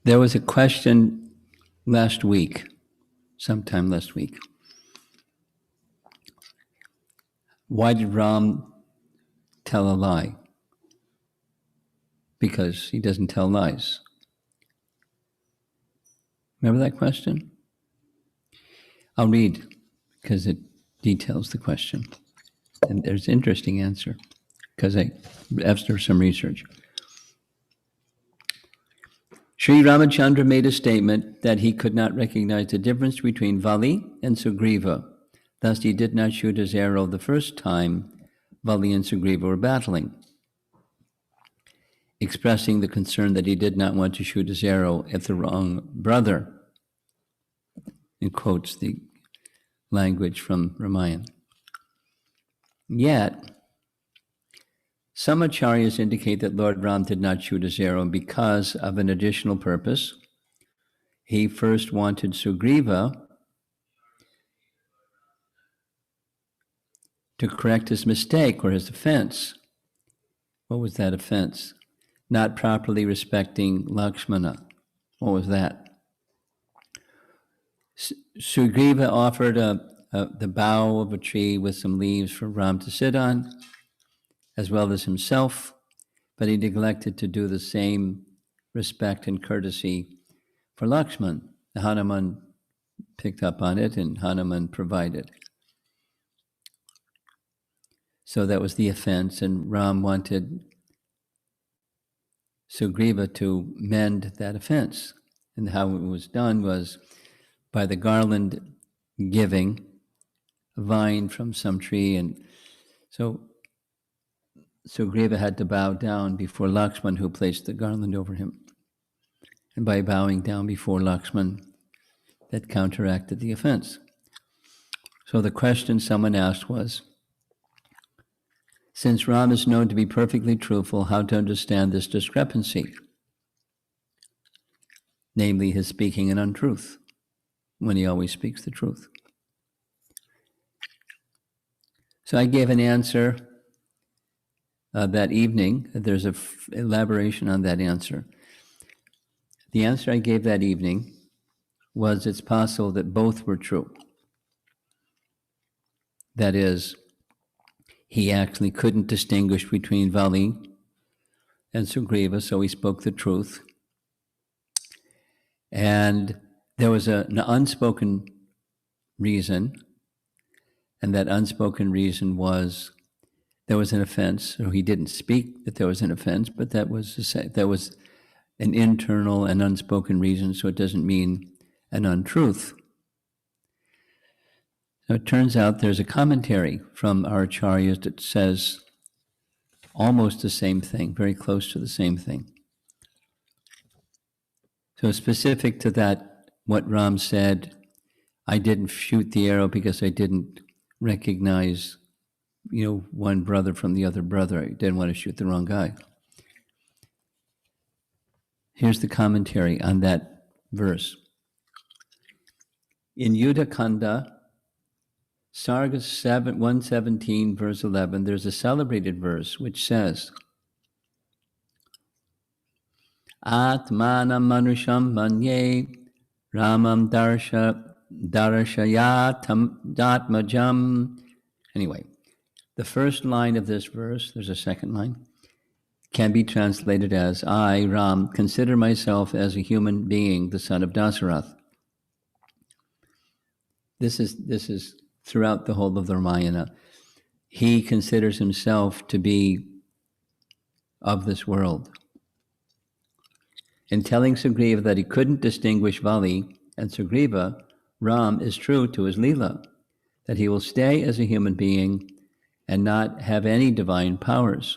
There was a question sometime last week. Why did Ram tell a lie? Because he doesn't tell lies. Remember that question? I'll read because it details the question. And there's an interesting answer because after some research. Sri Ramachandra made a statement that he could not recognize the difference between Vali and Sugriva. Thus, he did not shoot his arrow the first time Vali and Sugriva were battling, expressing the concern that he did not want to shoot his arrow at the wrong brother. It quotes the language from Ramayana. Yet, some acharyas indicate that Lord Ram did not shoot his arrow because of an additional purpose. He first wanted Sugriva to correct his mistake or his offense. What was that offense? Not properly respecting Lakshmana. What was that? Sugriva offered the bough of a tree with some leaves for Ram to sit on, as well as himself, but he neglected to do the same respect and courtesy for Lakshman. Hanuman picked up on it and Hanuman provided. So that was the offense, and Ram wanted Sugriva to mend that offense. And how it was done was by the garland giving a vine from some tree, and so Sugriva had to bow down before Lakshman, who placed the garland over him. And by bowing down before Lakshman, that counteracted the offense. So the question someone asked was, since Ram is known to be perfectly truthful, how to understand this discrepancy? Namely, his speaking an untruth, when he always speaks the truth. So I gave an answer that evening. There's an elaboration on that answer. The answer I gave that evening was it's possible that both were true. That is, he actually couldn't distinguish between Vali and Sugriva, so he spoke the truth. And there was an unspoken reason, and that unspoken reason was there was an offense. So he didn't speak that there was an offense, but that was an internal and unspoken reason, so it doesn't mean an untruth. So it turns out there's a commentary from our acharyas that says almost the same thing, very close to the same thing. So specific to that, what Ram said, I didn't shoot the arrow because I didn't recognize, one brother from the other brother. I didn't want to shoot the wrong guy. Here's the commentary on that verse. In Yuddha Kanda, Sarga 117, verse 11, there's a celebrated verse which says, Atmanam manusham manye ramam darshayatam datmajam. Anyway, the first line of this verse, there's a second line, can be translated as, I, Ram, consider myself as a human being, the son of Dasarath. This is throughout the whole of the Ramayana. He considers himself to be of this world. In telling Sugriva that he couldn't distinguish Vali and Sugriva, Ram is true to his Leela, that he will stay as a human being and not have any divine powers.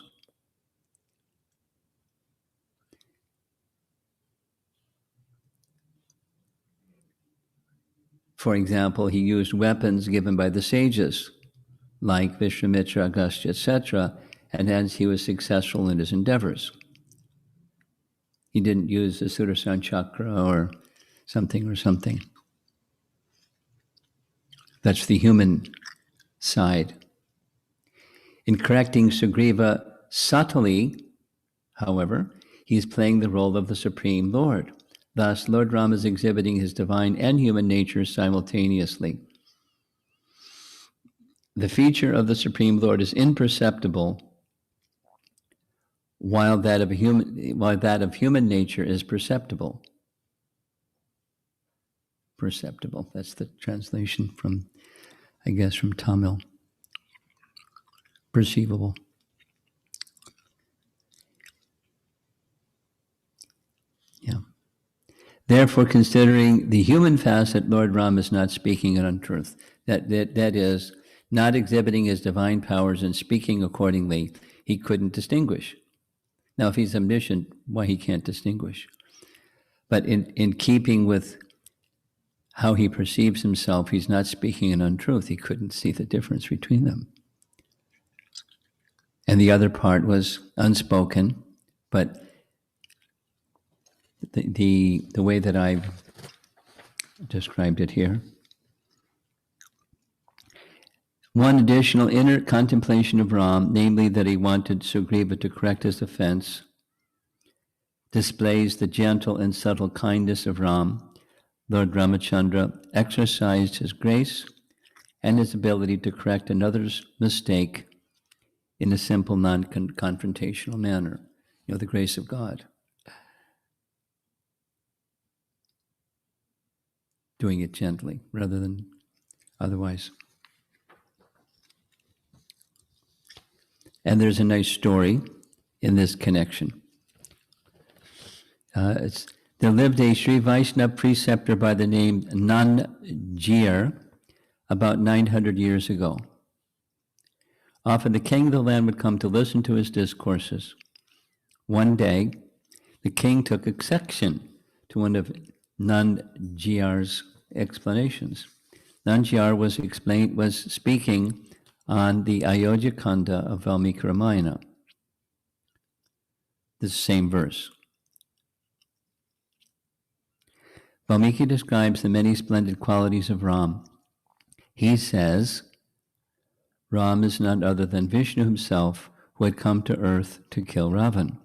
For example, he used weapons given by the sages, like Vishwamitra, Agastya, etc., and hence he was successful in his endeavors. He didn't use the Sudarshan chakra or something. That's the human side. In correcting Sugriva subtly, however, he's playing the role of the Supreme Lord, Thus, Lord Rama is exhibiting his divine and human nature simultaneously. The feature of the Supreme Lord is imperceptible, while that of human nature is perceptible. Perceptible. That's the translation from, I guess, from Tamil. Perceivable. Yeah. Therefore, considering the human facet, Lord Ram is not speaking an untruth. That is, not exhibiting his divine powers and speaking accordingly, he couldn't distinguish. Now, if he's omniscient, why he can't distinguish? But in keeping with how he perceives himself, he's not speaking an untruth. He couldn't see the difference between them. And the other part was unspoken, but the way that I've described it here. One additional inner contemplation of Ram, namely that he wanted Sugriva to correct his offense, displays the gentle and subtle kindness of Ram. Lord Ramachandra exercised his grace and his ability to correct another's mistake in a simple, non-confrontational manner. You know, the grace of God. Doing it gently rather than otherwise. And there's a nice story in this connection. There lived a Sri Vaishnava preceptor by the name Nanjir about 900 years ago. Often the king of the land would come to listen to his discourses. One day, the king took exception to one of Nanjir's explanations. Nanjir was speaking on the Ayodhya Kanda of Valmiki Ramayana. The same verse. Valmiki describes the many splendid qualities of Ram. He says, Ram is none other than Vishnu himself, who had come to earth to kill Ravana.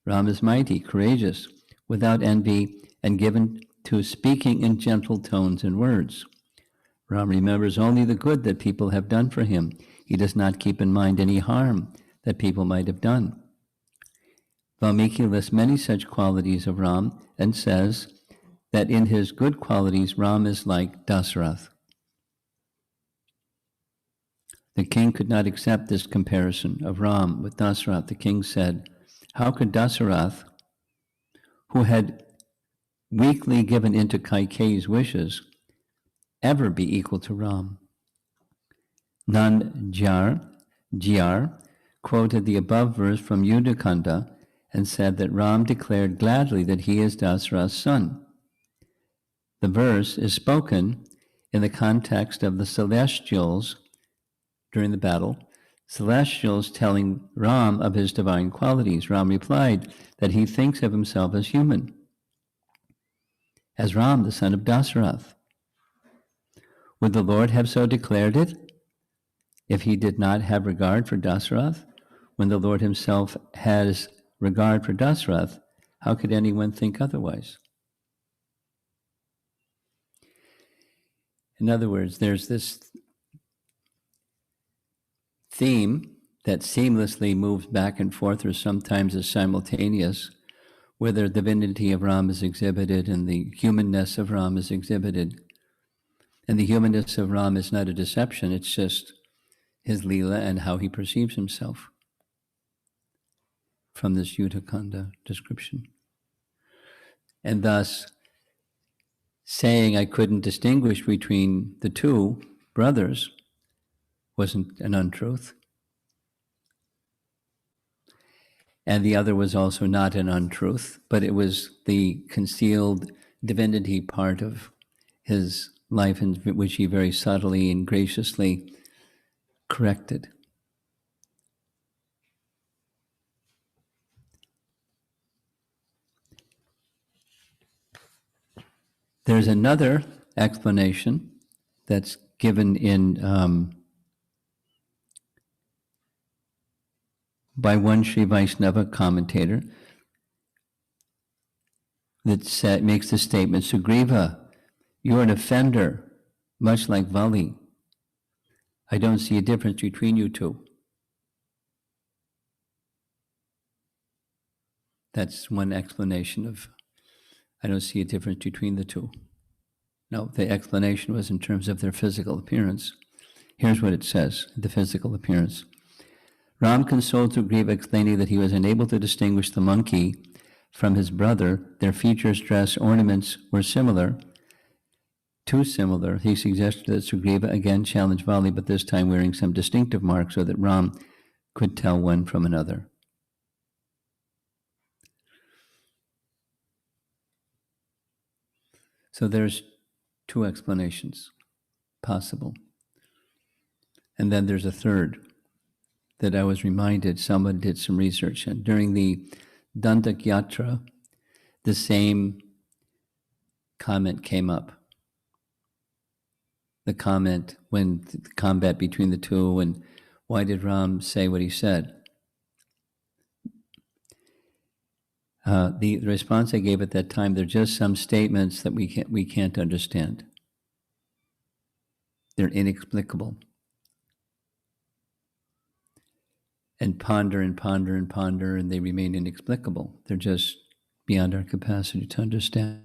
Ram is mighty, courageous, without envy, and given to speaking in gentle tones and words. Ram remembers only the good that people have done for him. He does not keep in mind any harm that people might have done. Valmiki lists many such qualities of Ram and says that in his good qualities, Ram is like Dasarath. The king could not accept this comparison of Ram with Dasarath. The king said, how could Dasarath, who had weakly given in to Kaikeyi's wishes, ever be equal to Ram? Nanjir quoted the above verse from Yudhakanda and said that Ram declared gladly that he is Dasarath's son. The verse is spoken in the context of the celestials during the battle, celestials telling Ram of his divine qualities. Ram replied that he thinks of himself as human, as Ram, the son of Dasarath. Would the Lord have so declared it if he did not have regard for Dasarath? When the Lord himself has regard for Dasarath, how could anyone think otherwise? In other words, there's this theme that seamlessly moves back and forth or sometimes is simultaneous, where the divinity of Ram is exhibited and the humanness of Ram is exhibited. And the humanness of Ram is not a deception, it's just his Leela and how he perceives himself from this Yudhakanda description. And thus, saying I couldn't distinguish between the two brothers wasn't an untruth. And the other was also not an untruth, but it was the concealed divinity part of his life in which he very subtly and graciously corrected. There's another explanation that's given in by one Sri Vaishnava commentator that makes the statement, Sugriva, you're an offender, much like Vali. I don't see a difference between you two. That's one explanation of, I don't see a difference between the two. No, the explanation was in terms of their physical appearance. Here's what it says, the physical appearance. Ram consoled Sugriva, explaining that he was unable to distinguish the monkey from his brother. Their features, dress, ornaments were similar, too similar. He suggested that Sugriva again challenge Vali, but this time wearing some distinctive marks so that Ram could tell one from another. So there's two explanations possible. And then there's a third that I was reminded, someone did some research, and during the Dandak Yatra, the same comment came up. The comment when the combat between the two, and why did Ram say what he said? The response I gave at that time, they're just some statements that we can't understand. They're inexplicable. And ponder and ponder and ponder, and they remain inexplicable. They're just beyond our capacity to understand.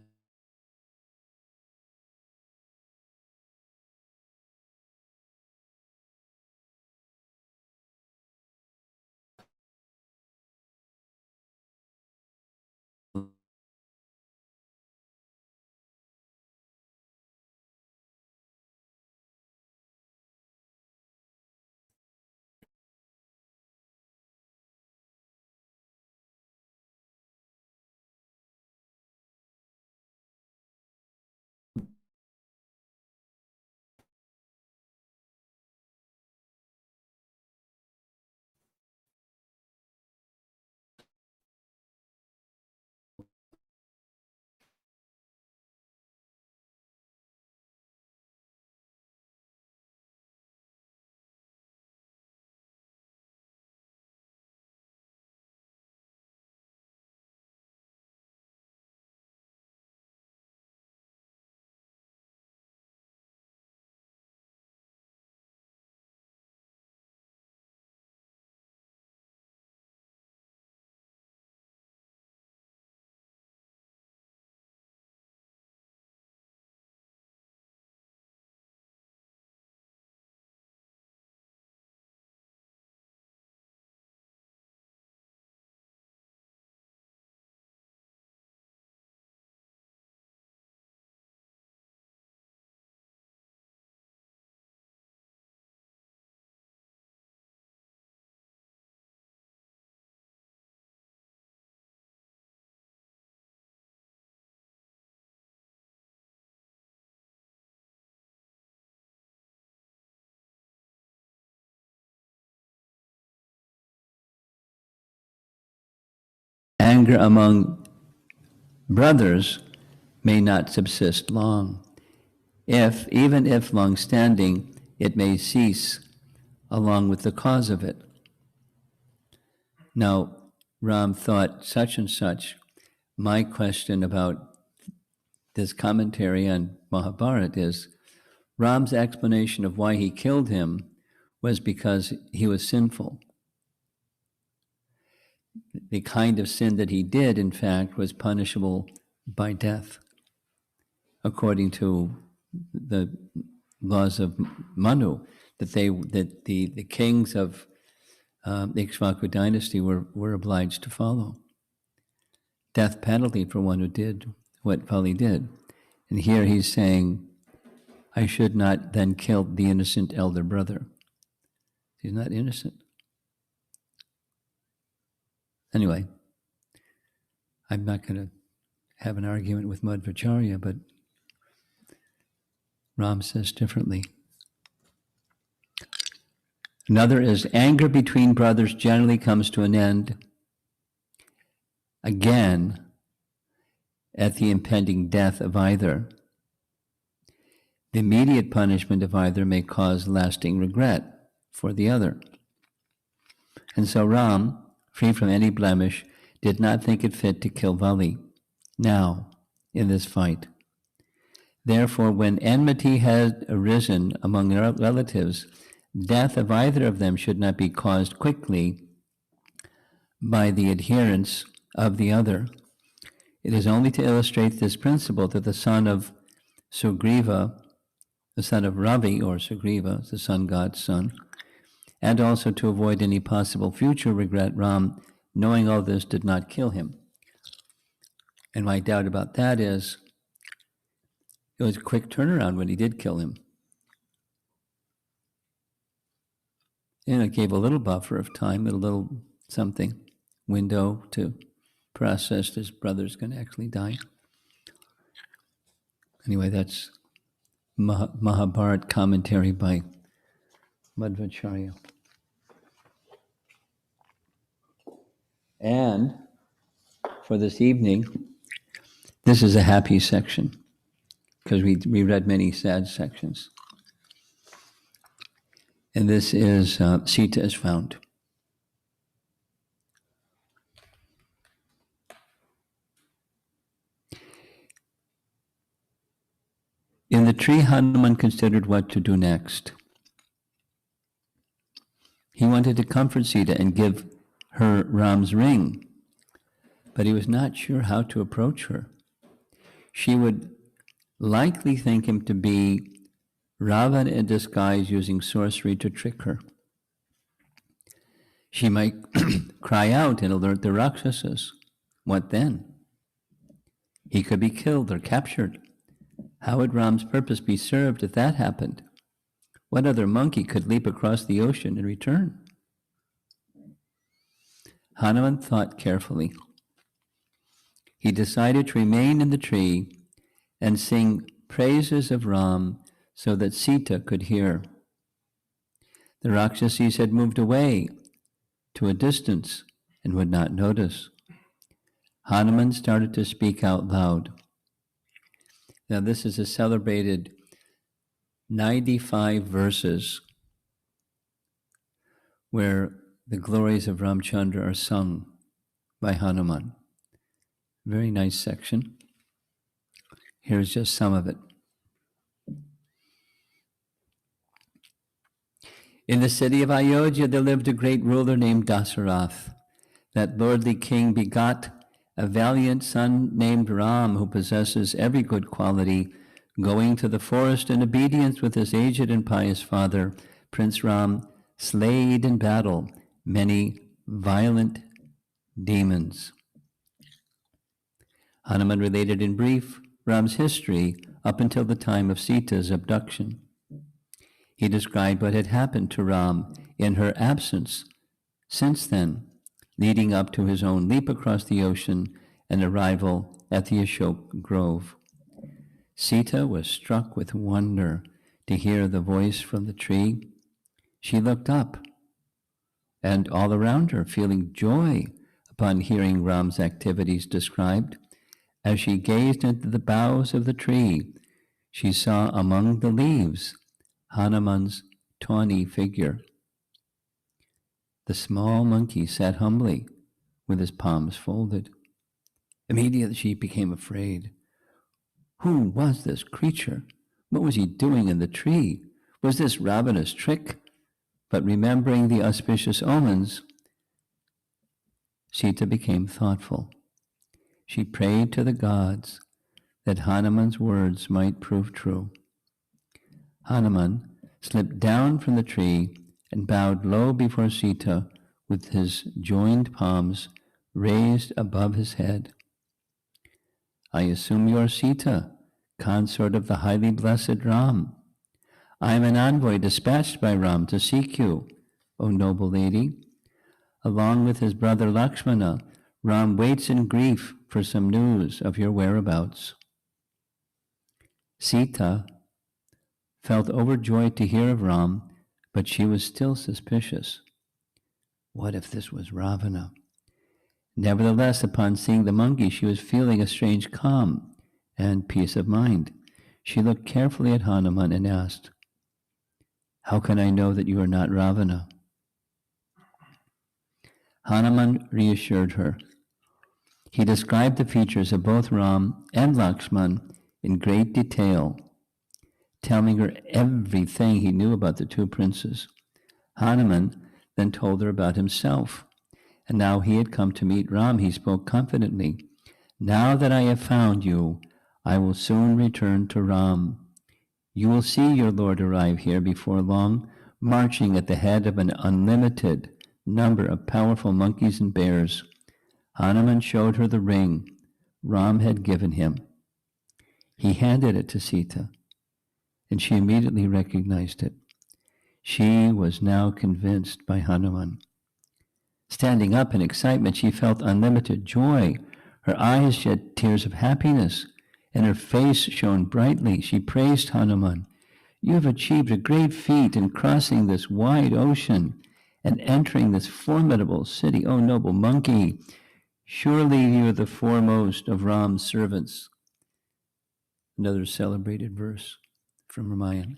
Anger among brothers may not subsist long. Even if long-standing, it may cease along with the cause of it. Now, Ram thought such and such. My question about this commentary on Mahabharata is, Ram's explanation of why he killed him was because he was sinful. The kind of sin that he did, in fact, was punishable by death, according to the laws of Manu, that the kings of the Ikshvaku dynasty were obliged to follow. Death penalty for one who did what Vali did. And here he's saying, I should not then kill the innocent elder brother. He's not innocent. Anyway, I'm not going to have an argument with Madhvacharya, but Ram says differently. Another is, anger between brothers generally comes to an end again at the impending death of either. The immediate punishment of either may cause lasting regret for the other. And so Ram, free from any blemish, did not think it fit to kill Vali. Now, in this fight. Therefore, when enmity has arisen among relatives, death of either of them should not be caused quickly by the adherence of the other. It is only to illustrate this principle that the son of Sugriva, the son of Ravi, or Sugriva, the sun god's son, and also to avoid any possible future regret, Ram, knowing all this, did not kill him. And my doubt about that is, it was a quick turnaround when he did kill him. And it gave a little buffer of time, a little something, window to process his brother's going to actually die. Anyway, that's Mahabharata commentary by Madhvacharya. And for this evening, this is a happy section, because we read many sad sections. And this is Sita is found. In the tree, Hanuman considered what to do next. He wanted to comfort Sita and give her Ram's ring, but he was not sure how to approach her. She would likely think him to be Ravana in disguise, using sorcery to trick her. She might cry out and alert the Rakshasas. What then? He could be killed or captured. How would Ram's purpose be served if that happened? What other monkey could leap across the ocean and return? Hanuman thought carefully. He decided to remain in the tree and sing praises of Ram so that Sita could hear. The Rakshasas had moved away to a distance and would not notice. Hanuman started to speak out loud. Now, this is a celebrated 95 verses where the glories of Ramchandra are sung by Hanuman. Very nice section. Here's just some of it. In the city of Ayodhya there lived a great ruler named Dasarath. That lordly king begot a valiant son named Ram, who possesses every good quality. Going to the forest in obedience with his aged and pious father, Prince Ram slayed in battle many violent demons. Hanuman related in brief Ram's history up until the time of Sita's abduction. He described what had happened to Ram in her absence since then, leading up to his own leap across the ocean and arrival at the Ashok Grove. Sita was struck with wonder to hear the voice from the tree. She looked up, and all around her, feeling joy upon hearing Ram's activities described. As she gazed into the boughs of the tree, she saw among the leaves Hanuman's tawny figure. The small monkey sat humbly with his palms folded. Immediately she became afraid. Who was this creature? What was he doing in the tree? Was this Ravana's trick? But remembering the auspicious omens, Sita became thoughtful. She prayed to the gods that Hanuman's words might prove true. Hanuman slipped down from the tree and bowed low before Sita with his joined palms raised above his head. I assume you are Sita, consort of the highly blessed Ram. I am an envoy dispatched by Ram to seek you, O noble lady. Along with his brother Lakshmana, Ram waits in grief for some news of your whereabouts. Sita felt overjoyed to hear of Ram, but she was still suspicious. What if this was Ravana? Nevertheless, upon seeing the monkey, she was feeling a strange calm and peace of mind. She looked carefully at Hanuman and asked, How can I know that you are not Ravana? Hanuman reassured her. He described the features of both Ram and Lakshman in great detail, telling her everything he knew about the two princes. Hanuman then told her about himself, and now he had come to meet Ram. He spoke confidently. Now that I have found you, I will soon return to Ram. You will see your Lord arrive here before long, marching at the head of an unlimited number of powerful monkeys and bears. Hanuman showed her the ring Ram had given him. He handed it to Sita, and she immediately recognized it. She was now convinced by Hanuman. Standing up in excitement, she felt unlimited joy. Her eyes shed tears of happiness, and her face shone brightly. She praised Hanuman. You have achieved a great feat in crossing this wide ocean and entering this formidable city. O noble monkey, surely you are the foremost of Ram's servants. Another celebrated verse from Ramayana.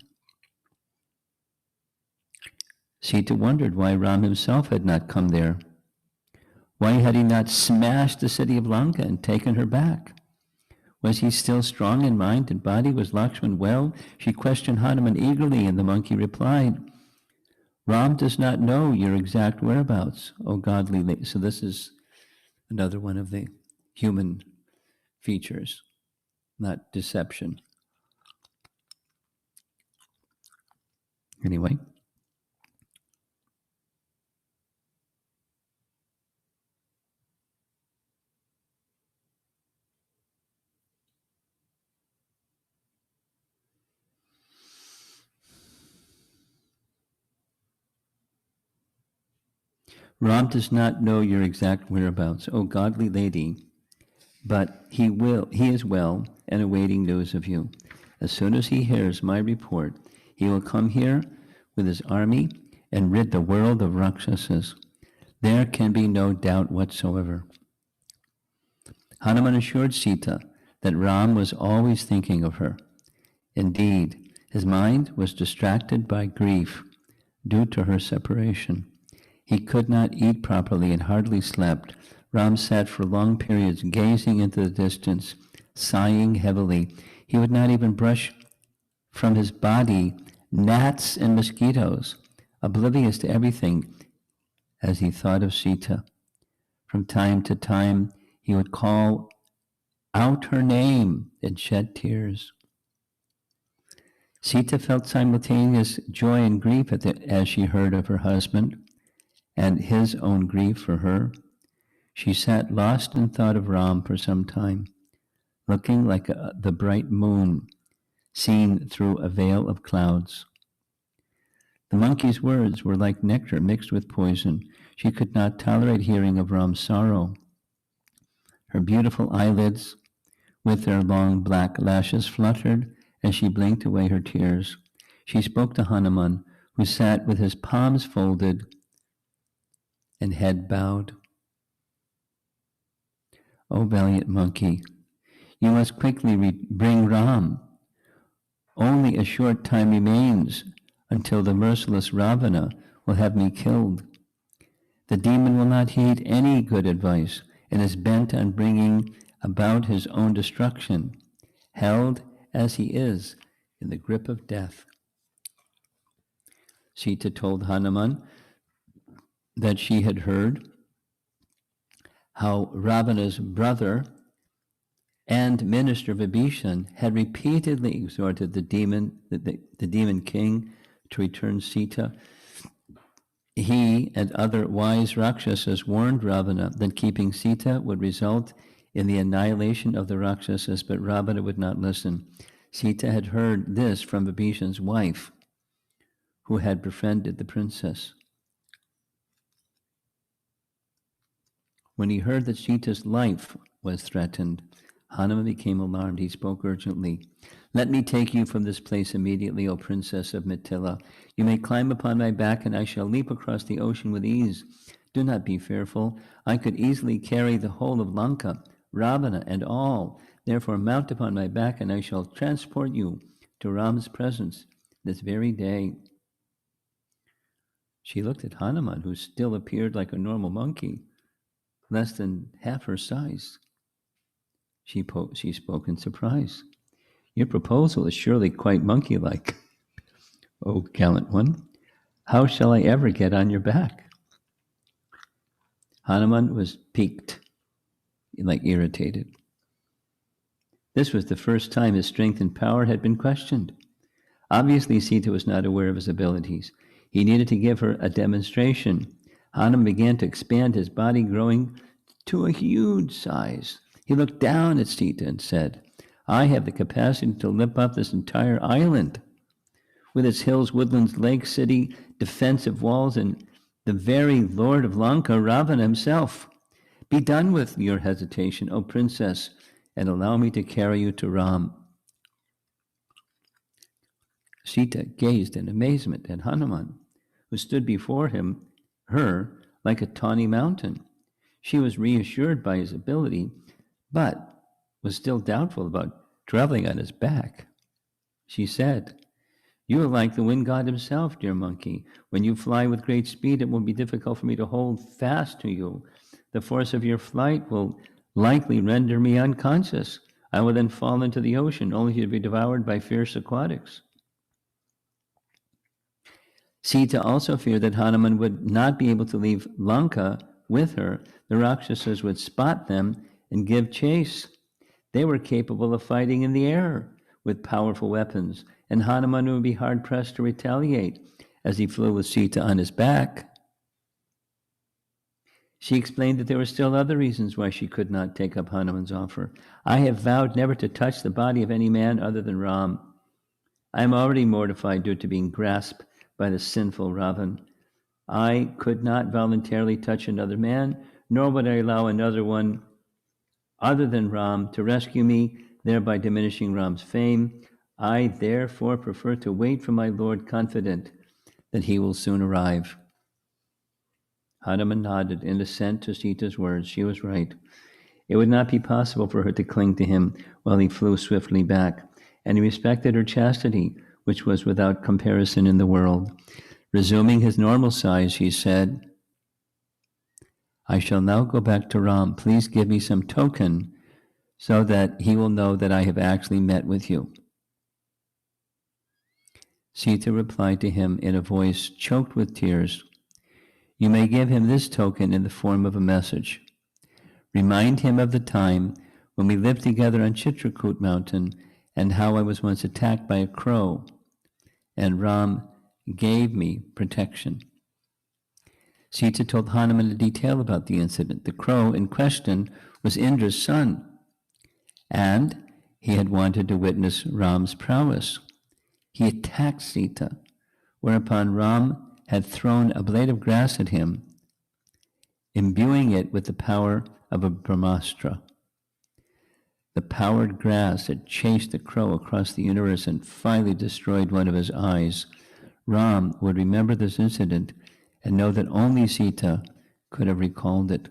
Sita wondered why Ram himself had not come there. Why had he not smashed the city of Lanka and taken her back? Was he still strong in mind and body? Was Lakshman well? She questioned Hanuman eagerly, and the monkey replied, Ram does not know your exact whereabouts, O godly lady. So this is another one of the human features, not deception. Anyway. Ram does not know your exact whereabouts, O godly lady, but he is well and awaiting news of you. As soon as he hears my report, he will come here with his army and rid the world of Rakshasas. There can be no doubt whatsoever. Hanuman assured Sita that Ram was always thinking of her. Indeed, his mind was distracted by grief due to her separation. He could not eat properly and hardly slept. Ram sat for long periods gazing into the distance, sighing heavily. He would not even brush from his body gnats and mosquitoes, oblivious to everything as he thought of Sita. From time to time, he would call out her name and shed tears. Sita felt simultaneous joy and grief as she heard of her husband and his own grief for her. She sat lost in thought of Ram for some time, looking like the bright moon seen through a veil of clouds. The monkey's words were like nectar mixed with poison. She could not tolerate hearing of Ram's sorrow. Her beautiful eyelids, with their long black lashes, fluttered as she blinked away her tears. She spoke to Hanuman, who sat with his palms folded and head bowed. O valiant monkey, you must quickly bring Ram. Only a short time remains until the merciless Ravana will have me killed. The demon will not heed any good advice and is bent on bringing about his own destruction, held as he is in the grip of death. Sita told Hanuman that she had heard how Ravana's brother and minister Vibhishan had repeatedly exhorted the demon king to return Sita. He and other wise Rakshasas warned Ravana that keeping Sita would result in the annihilation of the Rakshasas, but Ravana would not listen. Sita had heard this from Vibhishan's wife, who had befriended the princess. When he heard that Sita's life was threatened, Hanuman became alarmed. He spoke urgently. Let me take you from this place immediately, O princess of Mithila. You may climb upon my back, and I shall leap across the ocean with ease. Do not be fearful. I could easily carry the whole of Lanka, Ravana, and all. Therefore mount upon my back, and I shall transport you to Ram's presence this very day. She looked at Hanuman, who still appeared like a normal monkey. less than half her size. She spoke in surprise. Your proposal is surely quite monkey-like. O gallant one, how shall I ever get on your back? Hanuman was piqued, like irritated. This was the first time his strength and power had been questioned. Obviously, Sita was not aware of his abilities. He needed to give her a demonstration. Hanuman began to expand his body, growing to a huge size. He looked down at Sita and said, I have the capacity to lift up this entire island, with its hills, woodlands, lakes, city, defensive walls, and the very Lord of Lanka, Ravana himself. Be done with your hesitation, O princess, and allow me to carry you to Ram. Sita gazed in amazement at Hanuman, who stood before her like a tawny mountain. She was reassured by his ability, but was still doubtful about traveling on his back. She said, You are like the wind god himself, dear monkey. When you fly with great speed, it will be difficult for me to hold fast to you. The force of your flight will likely render me unconscious. I will then fall into the ocean, only to be devoured by fierce aquatics. Sita also feared that Hanuman would not be able to leave Lanka with her. The Rakshasas would spot them and give chase. They were capable of fighting in the air with powerful weapons, and Hanuman would be hard-pressed to retaliate as he flew with Sita on his back. She explained that there were still other reasons why she could not take up Hanuman's offer. I have vowed never to touch the body of any man other than Ram. I am already mortified due to being grasped by the sinful Ravana. I could not voluntarily touch another man, nor would I allow another one other than Ram to rescue me, thereby diminishing Ram's fame. I therefore prefer to wait for my Lord, confident that he will soon arrive. Hanuman nodded in assent to Sita's words. She was right. It would not be possible for her to cling to him while he flew swiftly back, and he respected her chastity, which was without comparison in the world. Resuming his normal size, he said, I shall now go back to Ram. Please give me some token so that he will know that I have actually met with you. Sita replied to him in a voice choked with tears, You may give him this token in the form of a message. Remind him of the time when we lived together on Chitrakoot mountain and how I was once attacked by a crow, and Ram gave me protection. Sita told Hanuman a detail about the incident. The crow in question was Indra's son, and he had wanted to witness Ram's prowess. He attacked Sita, whereupon Ram had thrown a blade of grass at him, imbuing it with the power of a Brahmastra. The powered grass had chased the crow across the universe and finally destroyed one of his eyes. Ram would remember this incident and know that only Sita could have recalled it.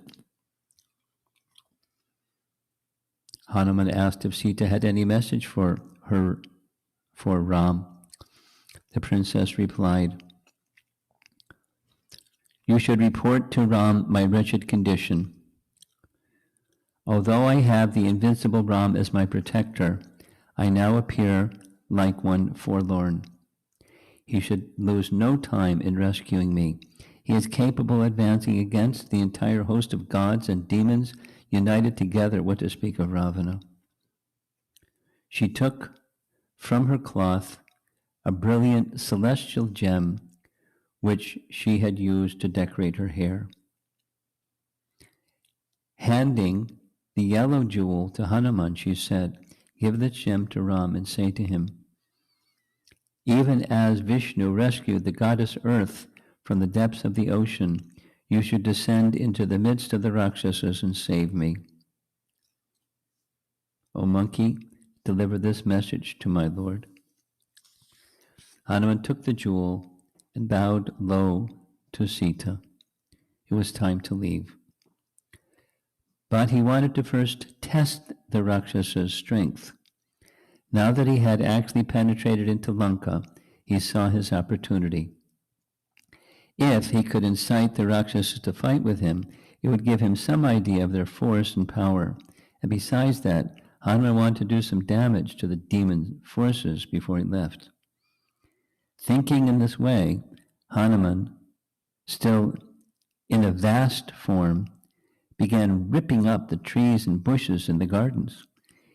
Hanuman asked if Sita had any message for Ram. The princess replied, You should report to Ram my wretched condition. Although I have the invincible Ram as my protector, I now appear like one forlorn. He should lose no time in rescuing me. He is capable of advancing against the entire host of gods and demons united together, what to speak of Ravana. She took from her cloth a brilliant celestial gem which she had used to decorate her hair. Handing the yellow jewel to Hanuman, she said, Give the gem to Ram and say to him, Even as Vishnu rescued the goddess Earth from the depths of the ocean, you should descend into the midst of the Rakshasas and save me. O monkey, deliver this message to my lord. Hanuman took the jewel and bowed low to Sita. It was time to leave. But he wanted to first test the Rakshas's strength. Now that he had actually penetrated into Lanka, he saw his opportunity. If he could incite the Rakshasas to fight with him, It would give him some idea of their force and power. And besides that, Hanuman wanted to do some damage to the demon forces before he left. Thinking in this way, Hanuman, still in a vast form, began ripping up the trees and bushes in the gardens.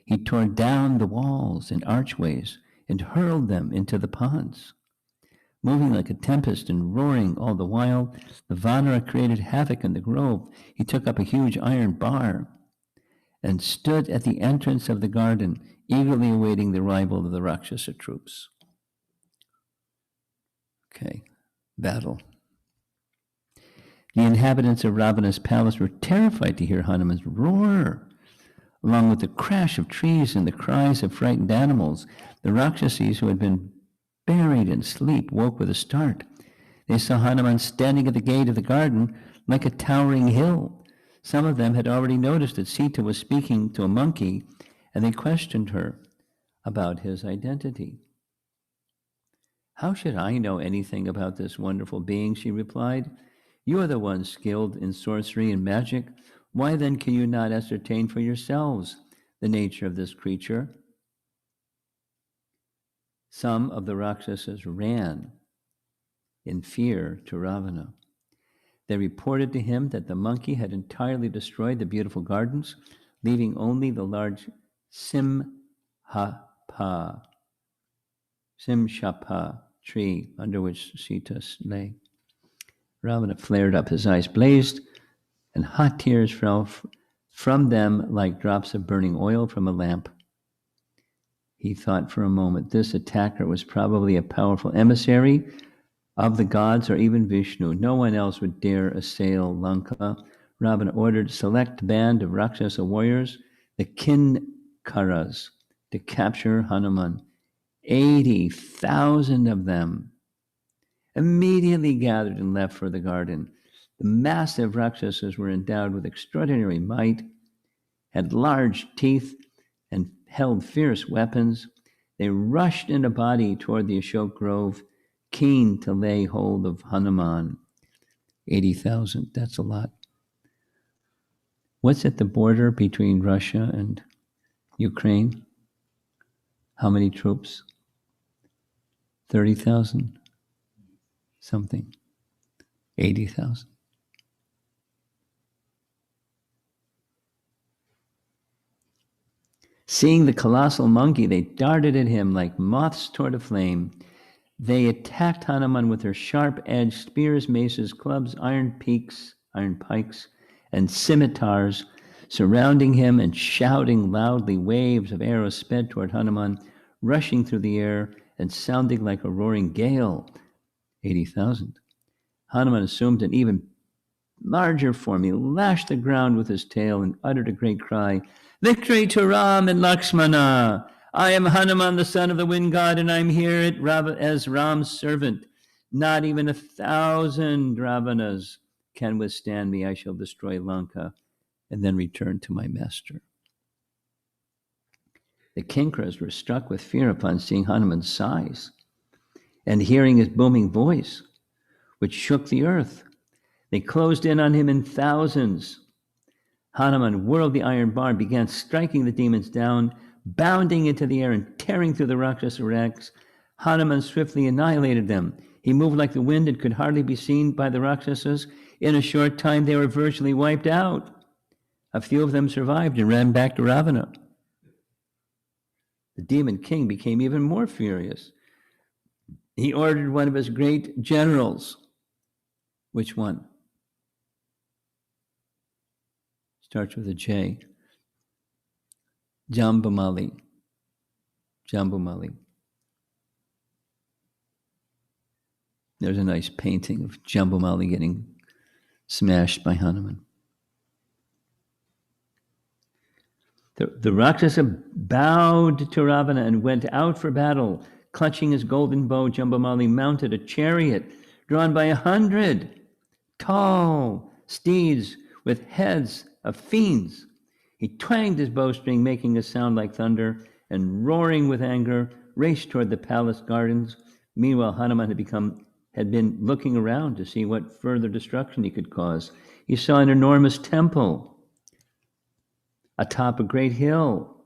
He tore down the walls and archways and hurled them into the ponds. Moving like a tempest and roaring all the while, the Vanara created havoc in the grove. He took up a huge iron bar and stood at the entrance of the garden, eagerly awaiting the arrival of the Rakshasa troops. Okay, battle. The inhabitants of Ravana's palace were terrified to hear Hanuman's roar. Along with the crash of trees and the cries of frightened animals, the Rakshasis who had been buried in sleep woke with a start. They saw Hanuman standing at the gate of the garden like a towering hill. Some of them had already noticed that Sita was speaking to a monkey, and they questioned her about his identity. "How should I know anything about this wonderful being?" she replied. "You are the ones skilled in sorcery and magic. Why then can you not ascertain for yourselves the nature of this creature?" Some of the Rakshasas ran in fear to Ravana. They reported to him that the monkey had entirely destroyed the beautiful gardens, leaving only the large Simshapa tree under which Sita lay. Ravana flared up, his eyes blazed, and hot tears fell from them like drops of burning oil from a lamp. He thought for a moment, this attacker was probably a powerful emissary of the gods or even Vishnu. No one else would dare assail Lanka. Ravana ordered a select band of Rakshasa warriors, the Kinkaras, to capture Hanuman. 80,000 of them immediately gathered and left for the garden. The massive Rakshasas were endowed with extraordinary might, had large teeth, and held fierce weapons. They rushed in a body toward the Ashok Grove, keen to lay hold of Hanuman. 80,000, that's a lot. What's at the border between Russia and Ukraine? How many troops? 30,000? Something. 80,000. Seeing the colossal monkey, they darted at him like moths toward a flame. They attacked Hanuman with their sharp-edged spears, maces, clubs, iron pikes, and scimitars, surrounding him and shouting loudly. Waves of arrows sped toward Hanuman, rushing through the air and sounding like a roaring gale. 80,000. Hanuman assumed an even larger form. He lashed the ground with his tail and uttered a great cry, "Victory to Ram and Lakshmana! I am Hanuman, the son of the wind god, and I'm here as Ram's servant. Not even 1,000 Ravanas can withstand me. I shall destroy Lanka and then return to my master." The Kinkaras were struck with fear upon seeing Hanuman's size and hearing his booming voice, which shook the earth. They closed in on him in thousands. Hanuman whirled the iron bar and began striking the demons down, bounding into the air and tearing through the Rakshasa ranks. Hanuman swiftly annihilated them. He moved like the wind and could hardly be seen by the Rakshasas. In a short time, they were virtually wiped out. A few of them survived and ran back to Ravana. The demon king became even more furious. He ordered one of his great generals. Which one? Starts with a J. Jambamali. There's a nice painting of Jambamali getting smashed by Hanuman. The Rakshasa bowed to Ravana and went out for battle. Clutching his golden bow, Jambamali mounted a chariot drawn by 100 tall steeds with heads of fiends. He twanged his bowstring, making a sound like thunder, and roaring with anger, raced toward the palace gardens. Meanwhile, Hanuman had been looking around to see what further destruction he could cause. he saw an enormous temple atop a great hill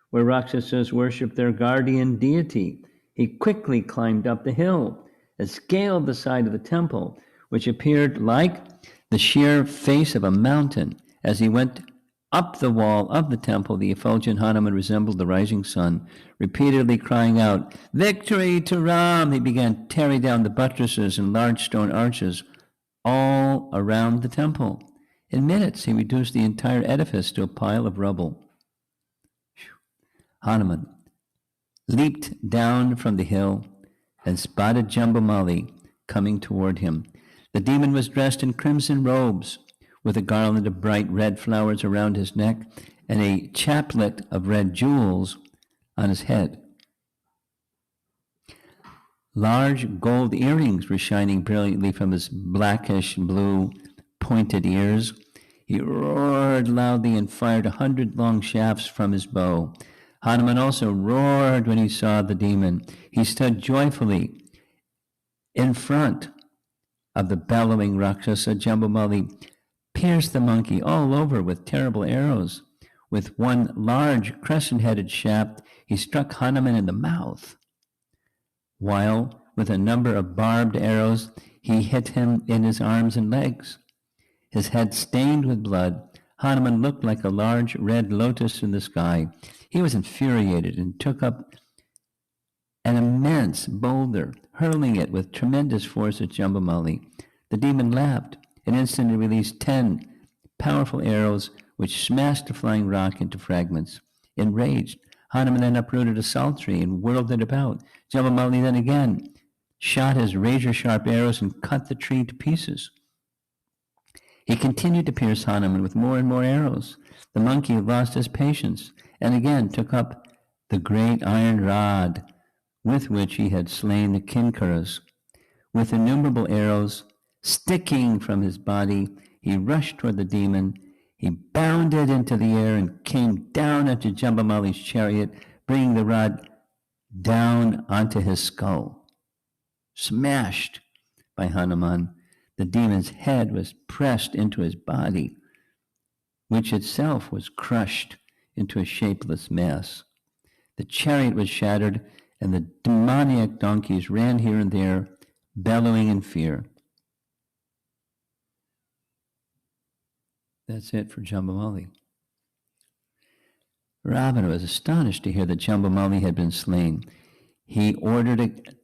where Rakshasas worshipped their guardian deity. He quickly climbed up the hill and scaled the side of the temple, which appeared like the sheer face of a mountain. As he went up the wall of the temple, the effulgent Hanuman resembled the rising sun, repeatedly crying out, "Victory to Ram!" He began tearing down the buttresses and large stone arches all around the temple. In minutes, he reduced the entire edifice to a pile of rubble. Hanuman leaped down from the hill and spotted Jambamali coming toward him. The demon was dressed in crimson robes, with a garland of bright red flowers around his neck and a chaplet of red jewels on his head. Large gold earrings were shining brilliantly from his blackish blue pointed ears. He roared loudly and fired 100 long shafts from his bow. Hanuman also roared when he saw the demon. He stood joyfully in front of the bellowing Rakshasa. Jambamali pierced the monkey all over with terrible arrows. With one large crescent-headed shaft, he struck Hanuman in the mouth, while with a number of barbed arrows, he hit him in his arms and legs. His head stained with blood, Hanuman looked like a large red lotus in the sky. He was infuriated and took up an immense boulder, hurling it with tremendous force at Jambamali. The demon laughed and instantly released 10 powerful arrows, which smashed the flying rock into fragments. Enraged, Hanuman then uprooted a salt tree and whirled it about. Jambamali then again shot his razor-sharp arrows and cut the tree to pieces. He continued to pierce Hanuman with more and more arrows. The monkey lost his patience and again took up the great iron rod with which he had slain the Kinkaras. With innumerable arrows sticking from his body, he rushed toward the demon. He bounded into the air and came down onto Jambamali's chariot, bringing the rod down onto his skull. Smashed by Hanuman, the demon's head was pressed into his body, which itself was crushed into a shapeless mass. The chariot was shattered, and the demoniac donkeys ran here and there, bellowing in fear. That's it for Jambamali. Ravana was astonished to hear that Jambamali had been slain. He ordered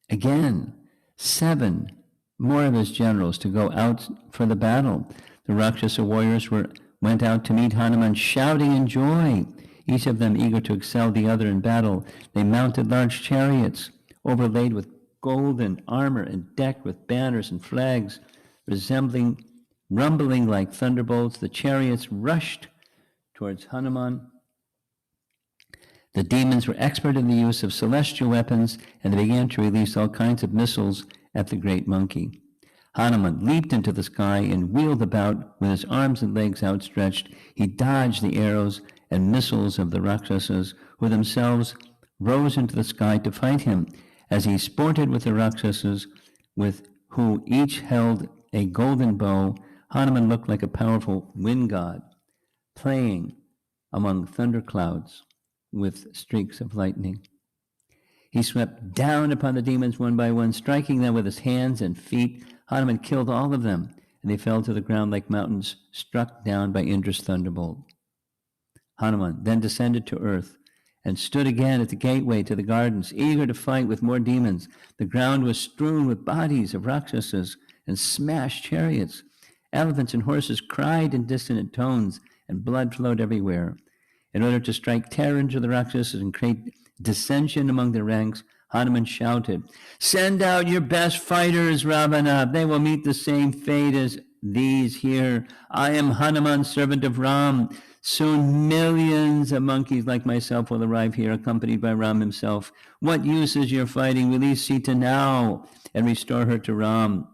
again 7 more of his generals to go out for the battle. The Rakshasa warriors went out to meet Hanuman, shouting in joy, each of them eager to excel the other in battle. They mounted large chariots, overlaid with golden armor and decked with banners and flags, rumbling like thunderbolts. The chariots rushed towards Hanuman. The demons were expert in the use of celestial weapons, and they began to release all kinds of missiles at the great monkey. Hanuman leaped into the sky and wheeled about with his arms and legs outstretched. He dodged the arrows and missiles of the Rakshasas, who themselves rose into the sky to fight him. As he sported with the Rakshasas, who each held a golden bow, Hanuman looked like a powerful wind god, playing among thunderclouds with streaks of lightning. He swept down upon the demons one by one, striking them with his hands and feet. Hanuman killed all of them, and they fell to the ground like mountains struck down by Indra's thunderbolt. Hanuman then descended to earth and stood again at the gateway to the gardens, eager to fight with more demons. The ground was strewn with bodies of Rakshasas and smashed chariots. Elephants and horses cried in dissonant tones, and blood flowed everywhere. In order to strike terror into the Rakshasas and create dissension among their ranks, Hanuman shouted, "Send out your best fighters, Ravana. They will meet the same fate as these here. I am Hanuman, servant of Ram. Soon millions of monkeys like myself will arrive here, accompanied by Ram himself. What use is your fighting? Release Sita now and restore her to Ram."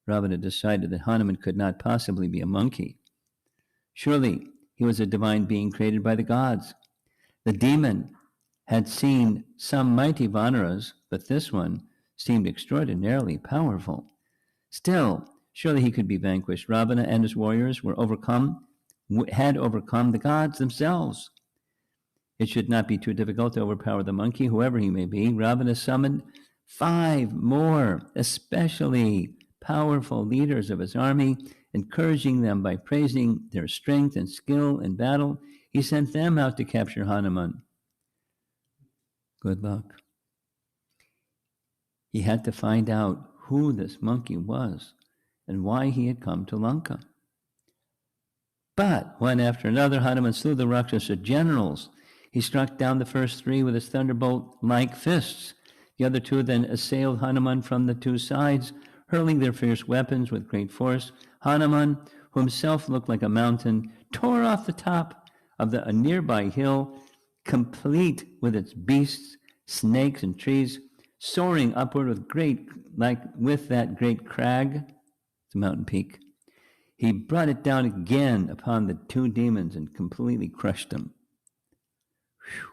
Ravana decided that Hanuman could not possibly be a monkey. Surely he was a divine being created by the gods. The demon had seen some mighty Vanaras, but this one seemed extraordinarily powerful. Still, Surely he could be vanquished. Ravana and his warriors had overcome the gods themselves. It should not be too difficult to overpower the monkey, whoever he may be. Ravana summoned 5 more, especially powerful leaders of his army, encouraging them by praising their strength and skill in battle. He sent them out to capture Hanuman. Good luck. He had to find out who this monkey was and why he had come to Lanka. But one after another, Hanuman slew the Rakshasa generals. He struck down the first 3 with his thunderbolt-like fists. The other 2 then assailed Hanuman from the 2 sides, hurling their fierce weapons with great force. Hanuman, who himself looked like a mountain, tore off the top of a nearby hill, complete with its beasts, snakes, and trees, soaring upward with that great crag, it's a mountain peak. He brought it down again upon the 2 demons and completely crushed them. Whew.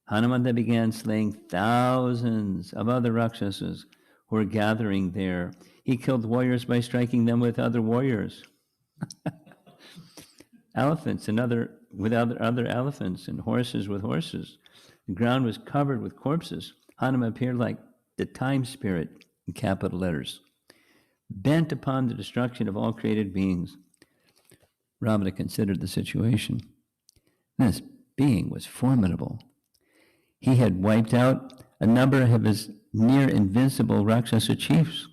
Hanuman then began slaying thousands of other Rakshasas who were gathering there. He killed warriors by striking them with other warriors. Elephants and other elephants, and horses with horses. The ground was covered with corpses. Hanuman appeared like the time spirit in capital letters, bent upon the destruction of all created beings. Ravana considered the situation. This being was formidable. He had wiped out a number of his near invincible Rakshasa chiefs.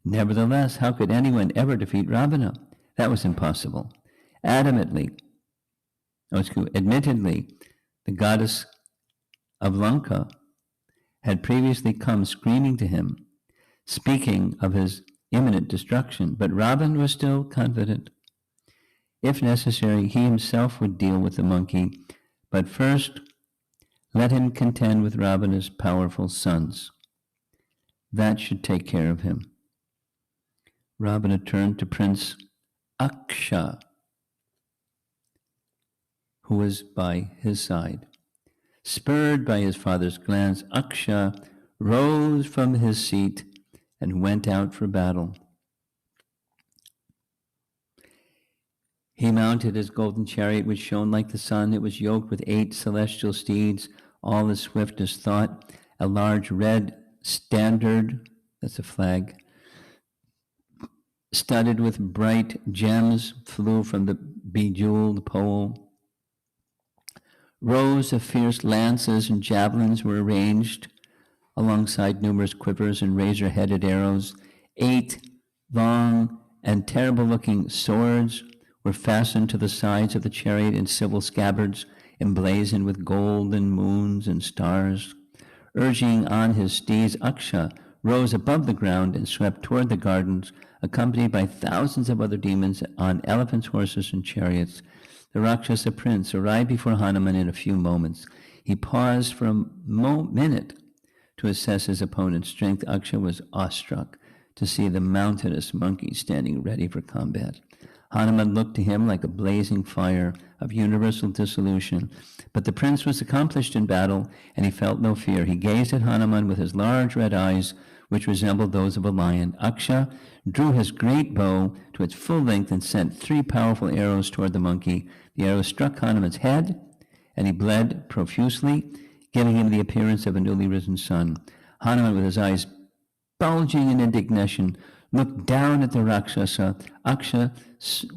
Nevertheless, how could anyone ever defeat Ravana? That was impossible. Admittedly, the goddess of Lanka had previously come screaming to him, speaking of his imminent destruction, but Ravana was still confident. If necessary, he himself would deal with the monkey, but first let him contend with Ravana's powerful sons. That should take care of him. Ravana turned to Prince Aksha, who was by his side. Spurred by his father's glance, Aksha rose from his seat and went out for battle. He mounted his golden chariot, which shone like the sun. It was yoked with 8 celestial steeds, all as swift as thought. A large red standard, that's a flag, studded with bright gems, flew from the bejeweled pole. Rows of fierce lances and javelins were arranged alongside numerous quivers and razor-headed arrows. 8 long and terrible-looking swords were fastened to the sides of the chariot in silver scabbards, emblazoned with golden moons and stars. Urging on his steeds, Aksha rose above the ground and swept toward the gardens, accompanied by thousands of other demons on elephants, horses, and chariots. The Rakshasa prince arrived before Hanuman in a few moments. He paused for a minute to assess his opponent's strength. Aksha was awestruck to see the mountainous monkey standing ready for combat. Hanuman looked to him like a blazing fire of universal dissolution. But the prince was accomplished in battle, and he felt no fear. He gazed at Hanuman with his large red eyes, which resembled those of a lion. Aksha drew his great bow to its full length and sent 3 powerful arrows toward the monkey. The arrows struck Hanuman's head, and he bled profusely, giving him the appearance of a newly risen sun. Hanuman, with his eyes bulging in indignation, looked down at the Rakshasa. Aksha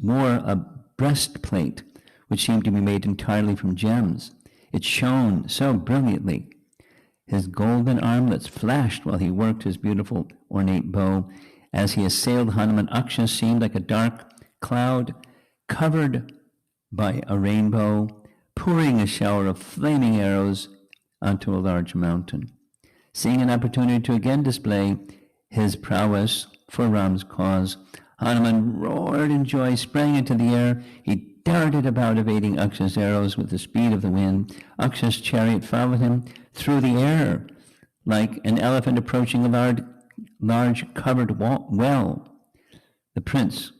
wore a breastplate, which seemed to be made entirely from gems. It shone so brilliantly. His golden armlets flashed while he worked his beautiful ornate bow. As he assailed Hanuman, Aksha seemed like a dark cloud covered by a rainbow, pouring a shower of flaming arrows onto a large mountain. Seeing an opportunity to again display his prowess for Ram's cause, Hanuman roared in joy, sprang into the air. He darted about, evading Aksha's arrows with the speed of the wind. Aksha's chariot followed him through the air like an elephant approaching a large covered well. The prince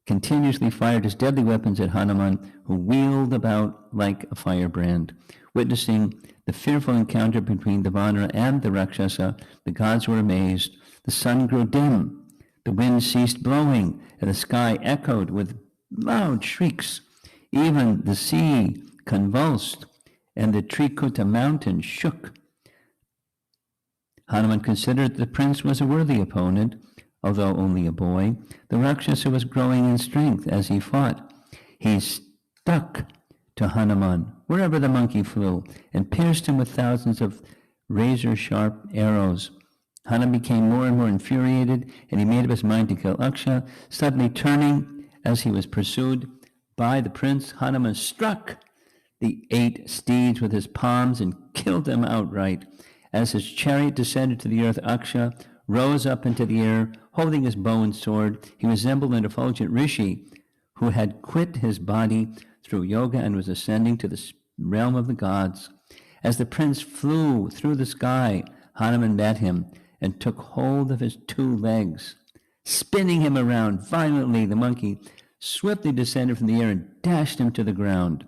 continuously fired his deadly weapons at Hanuman, who wheeled about like a firebrand. Witnessing the fearful encounter between Ravana and the Rakshasa, the gods were amazed. The sun grew dim The wind ceased blowing, and the sky echoed with loud shrieks. Even the sea convulsed, and the Trikuta mountain shook. Hanuman considered the prince was a worthy opponent, although only a boy. The Rakshasa was growing in strength as he fought. He stuck to Hanuman wherever the monkey flew and pierced him with thousands of razor-sharp arrows. Hanuman became more and more infuriated, and he made up his mind to kill Aksha. Suddenly turning as he was pursued by the prince, Hanuman struck the 8 steeds with his palms and killed them outright. As his chariot descended to the earth, Aksha rose up into the air, holding his bow and sword. He resembled an effulgent rishi who had quit his body through yoga and was ascending to the realm of the gods. As the prince flew through the sky, Hanuman met him and took hold of his 2 legs. Spinning him around violently, the monkey swiftly descended from the air and dashed him to the ground.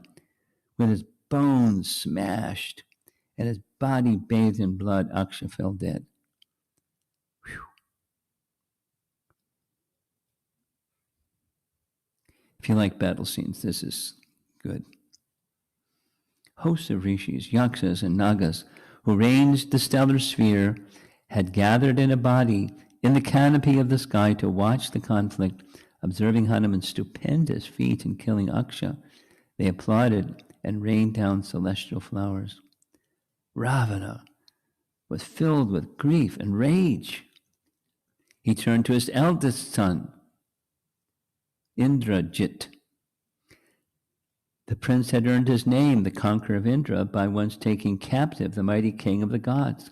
With his bones smashed and his body bathed in blood, Aksha fell dead. Whew. If you like battle scenes, this is good. Hosts of rishis, yakshas, and nagas who ranged the stellar sphere had gathered in a body in the canopy of the sky to watch the conflict. Observing Hanuman's stupendous feat in killing Aksha, they applauded and rained down celestial flowers. Ravana was filled with grief and rage. He turned to his eldest son, Indrajit. The prince had earned his name, the conqueror of Indra, by once taking captive the mighty king of the gods.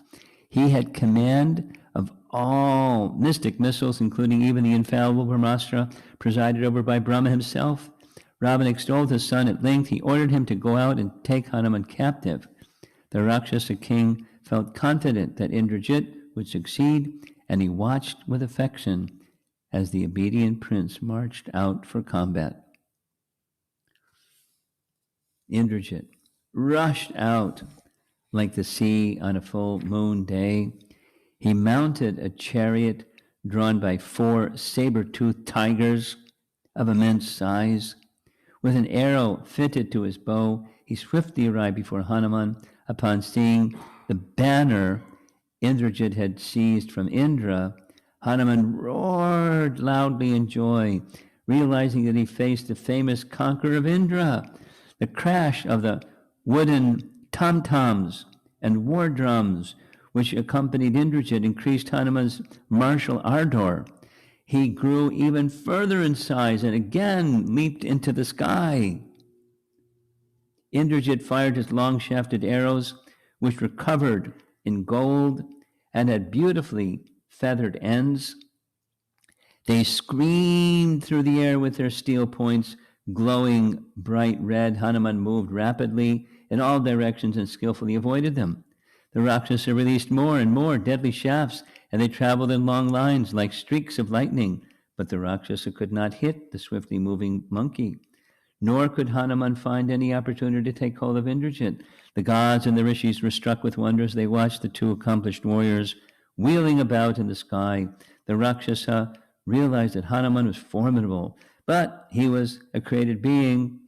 He had command of all mystic missiles, including even the infallible Brahmastra, presided over by Brahma himself. Ravana extolled his son at length. He ordered him to go out and take Hanuman captive. The Rakshasa king felt confident that Indrajit would succeed, and he watched with affection as the obedient prince marched out for combat. Indrajit rushed out like the sea on a full moon day. He mounted a chariot drawn by 4 saber-toothed tigers of immense size. With an arrow fitted to his bow, he swiftly arrived before Hanuman. Upon seeing the banner Indrajit had seized from Indra, Hanuman roared loudly in joy, realizing that he faced the famous conqueror of Indra. The crash of the wooden tom-toms and war drums which accompanied Indrajit increased Hanuman's martial ardor. He grew even further in size and again leaped into the sky. Indrajit fired his long-shafted arrows, which were covered in gold and had beautifully feathered ends. They screamed through the air with their steel points, glowing bright red. Hanuman moved rapidly in all directions and skillfully avoided them. The Rakshasa released more and more deadly shafts, and they traveled in long lines like streaks of lightning. But the Rakshasa could not hit the swiftly moving monkey, nor could Hanuman find any opportunity to take hold of Indrajit. The gods and the rishis were struck with wonder as they watched the 2 accomplished warriors wheeling about in the sky. The Rakshasa realized that Hanuman was formidable, but he was a created being.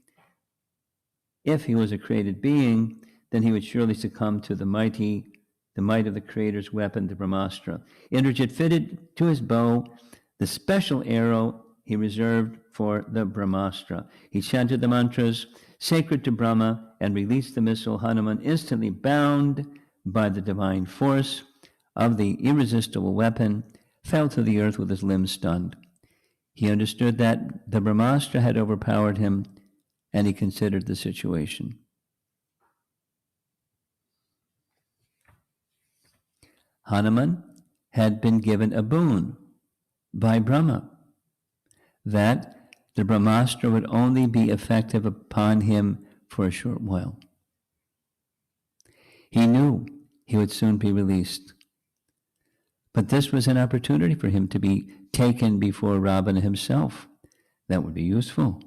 If he was a created being, then he would surely succumb to the might of the Creator's weapon, the Brahmastra. Indrajit fitted to his bow the special arrow he reserved for the Brahmastra. He chanted the mantras sacred to Brahma and released the missile. Hanuman, instantly bound by the divine force of the irresistible weapon, fell to the earth with his limbs stunned. He understood that the Brahmastra had overpowered him, and he considered the situation. Hanuman had been given a boon by Brahma, that the Brahmastra would only be effective upon him for a short while. He knew he would soon be released. But this was an opportunity for him to be taken before Ravana himself. That would be useful.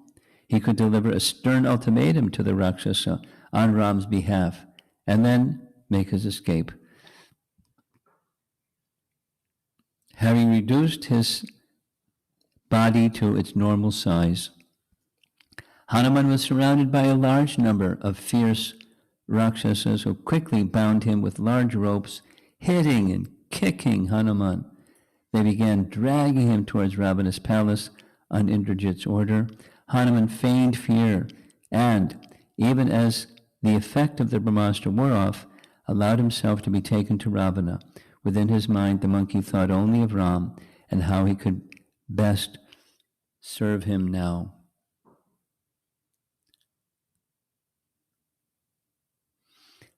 He could deliver a stern ultimatum to the Rakshasa on Ram's behalf, and then make his escape. Having reduced his body to its normal size. Hanuman was surrounded by a large number of fierce Rakshasas who quickly bound him with large ropes, hitting and kicking Hanuman. They began dragging him towards Ravana's palace on Indrajit's order. Hanuman feigned fear and, even as the effect of the Brahmastra wore off, allowed himself to be taken to Ravana. Within his mind, the monkey thought only of Ram and how he could best serve him now.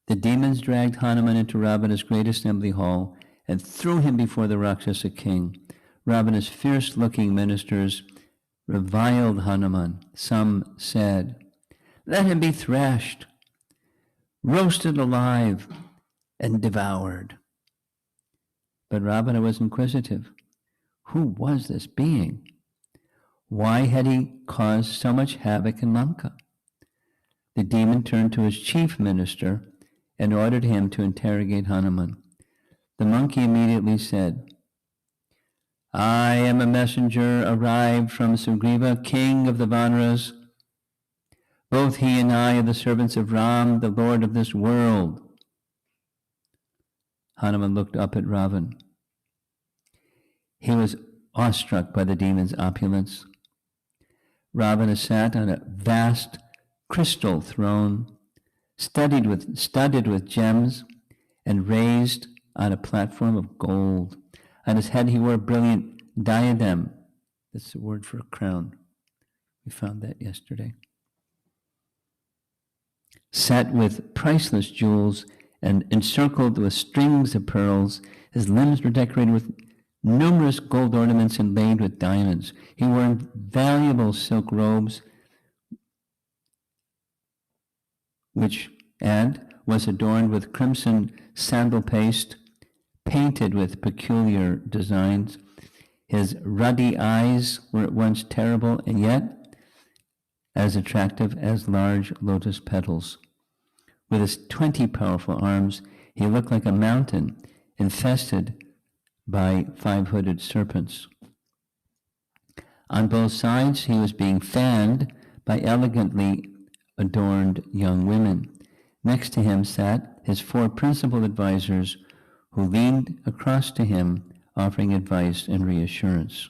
The demons dragged Hanuman into Ravana's great assembly hall and threw him before the Rakshasa king. Ravana's fierce-looking ministers reviled Hanuman. Some said, "Let him be thrashed, roasted alive, and devoured." But Ravana was inquisitive. Who was this being? Why had he caused so much havoc in Lanka? The demon turned to his chief minister and ordered him to interrogate Hanuman. The monkey immediately said, "I am a messenger arrived from Sugriva, king of the Vanaras. Both he and I are the servants of Ram, the lord of this world." Hanuman looked up at Ravana. He was awestruck by the demon's opulence. Ravana sat on a vast crystal throne, studded with gems, and raised on a platform of gold. On his head he wore a brilliant diadem. That's the word for a crown. We found that yesterday. Set with priceless jewels and encircled with strings of pearls, his limbs were decorated with numerous gold ornaments inlaid with diamonds. He wore valuable silk robes, which was adorned with crimson sandal paste, painted with peculiar designs. His ruddy eyes were at once terrible and yet as attractive as large lotus petals. With his 20 powerful arms, he looked like a mountain infested by 5-hooded serpents. On both sides, he was being fanned by elegantly adorned young women. Next to him sat his 4 principal advisors, who leaned across to him, offering advice and reassurance.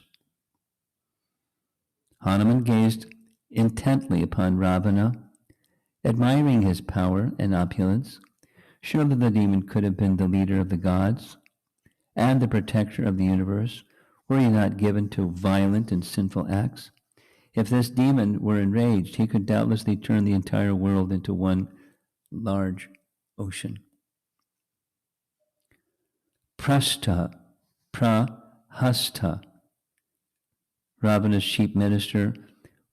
Hanuman gazed intently upon Ravana, admiring his power and opulence. Surely the demon could have been the leader of the gods and the protector of the universe, were he not given to violent and sinful acts. If this demon were enraged, he could doubtlessly turn the entire world into one large ocean. Prastha, Prahasta, Ravana's chief minister,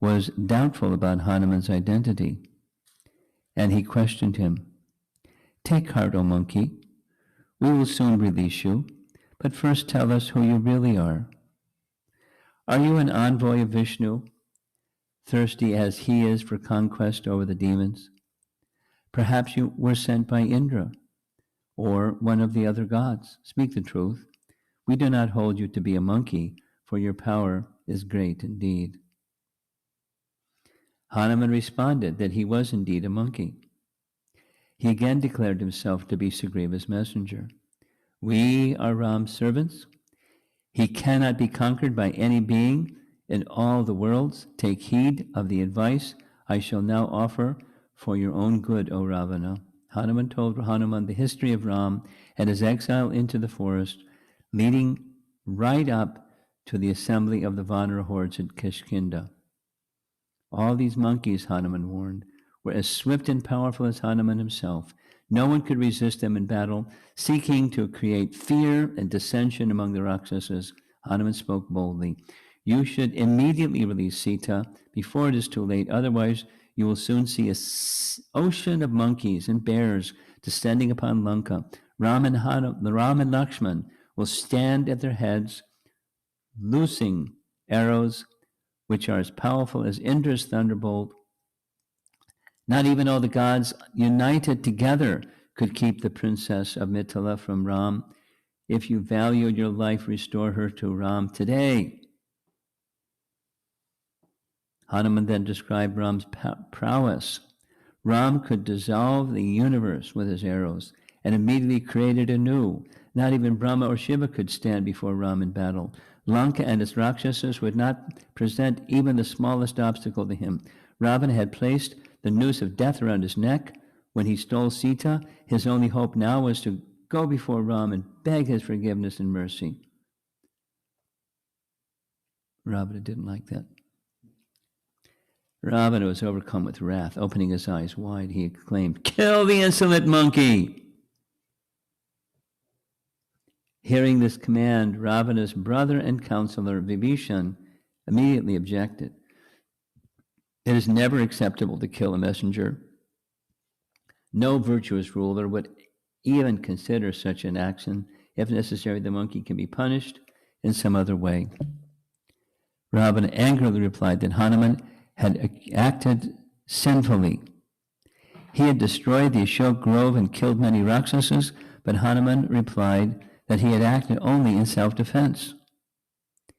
was doubtful about Hanuman's identity, and he questioned him. "Take heart, O monkey. We will soon release you, but first tell us who you really are. Are you an envoy of Vishnu, thirsty as he is for conquest over the demons? Perhaps you were sent by Indra or one of the other gods. Speak the truth. We do not hold you to be a monkey, for your power is great indeed." Hanuman responded that he was indeed a monkey. He again declared himself to be Sugriva's messenger. "We are Ram's servants. He cannot be conquered by any being in all the worlds. Take heed of the advice I shall now offer for your own good, O Ravana." Hanuman told Hanuman the history of Ram and his exile into the forest, leading right up to the assembly of the Vanara hordes at Kishkinda. All these monkeys, Hanuman warned, were as swift and powerful as Hanuman himself. No one could resist them in battle. Seeking to create fear and dissension among the Rakshasas, Hanuman spoke boldly. "You should immediately release Sita before it is too late. Otherwise, you will soon see an ocean of monkeys and bears descending upon Lanka. Ram and Lakshman will stand at their heads, loosing arrows which are as powerful as Indra's thunderbolt. Not even all the gods united together could keep the princess of Mithila from Ram. If you value your life, restore her to Ram today." Hanuman then described Ram's prowess. Ram could dissolve the universe with his arrows and immediately created anew. Not even Brahma or Shiva could stand before Ram in battle. Lanka and its Rakshasas would not present even the smallest obstacle to him. Ravana had placed the noose of death around his neck when he stole Sita. His only hope now was to go before Ram and beg his forgiveness and mercy. Ravana didn't like that. Ravana was overcome with wrath. Opening his eyes wide, he exclaimed, "Kill the insolent monkey!" Hearing this command, Ravana's brother and counselor, Vibhishan, immediately objected. It is never acceptable to kill a messenger. No virtuous ruler would even consider such an action. If necessary, the monkey can be punished in some other way. Ravana angrily replied that Hanuman had acted sinfully. He had destroyed the Ashok grove and killed many Rakshasas, but Hanuman replied that he had acted only in self-defense.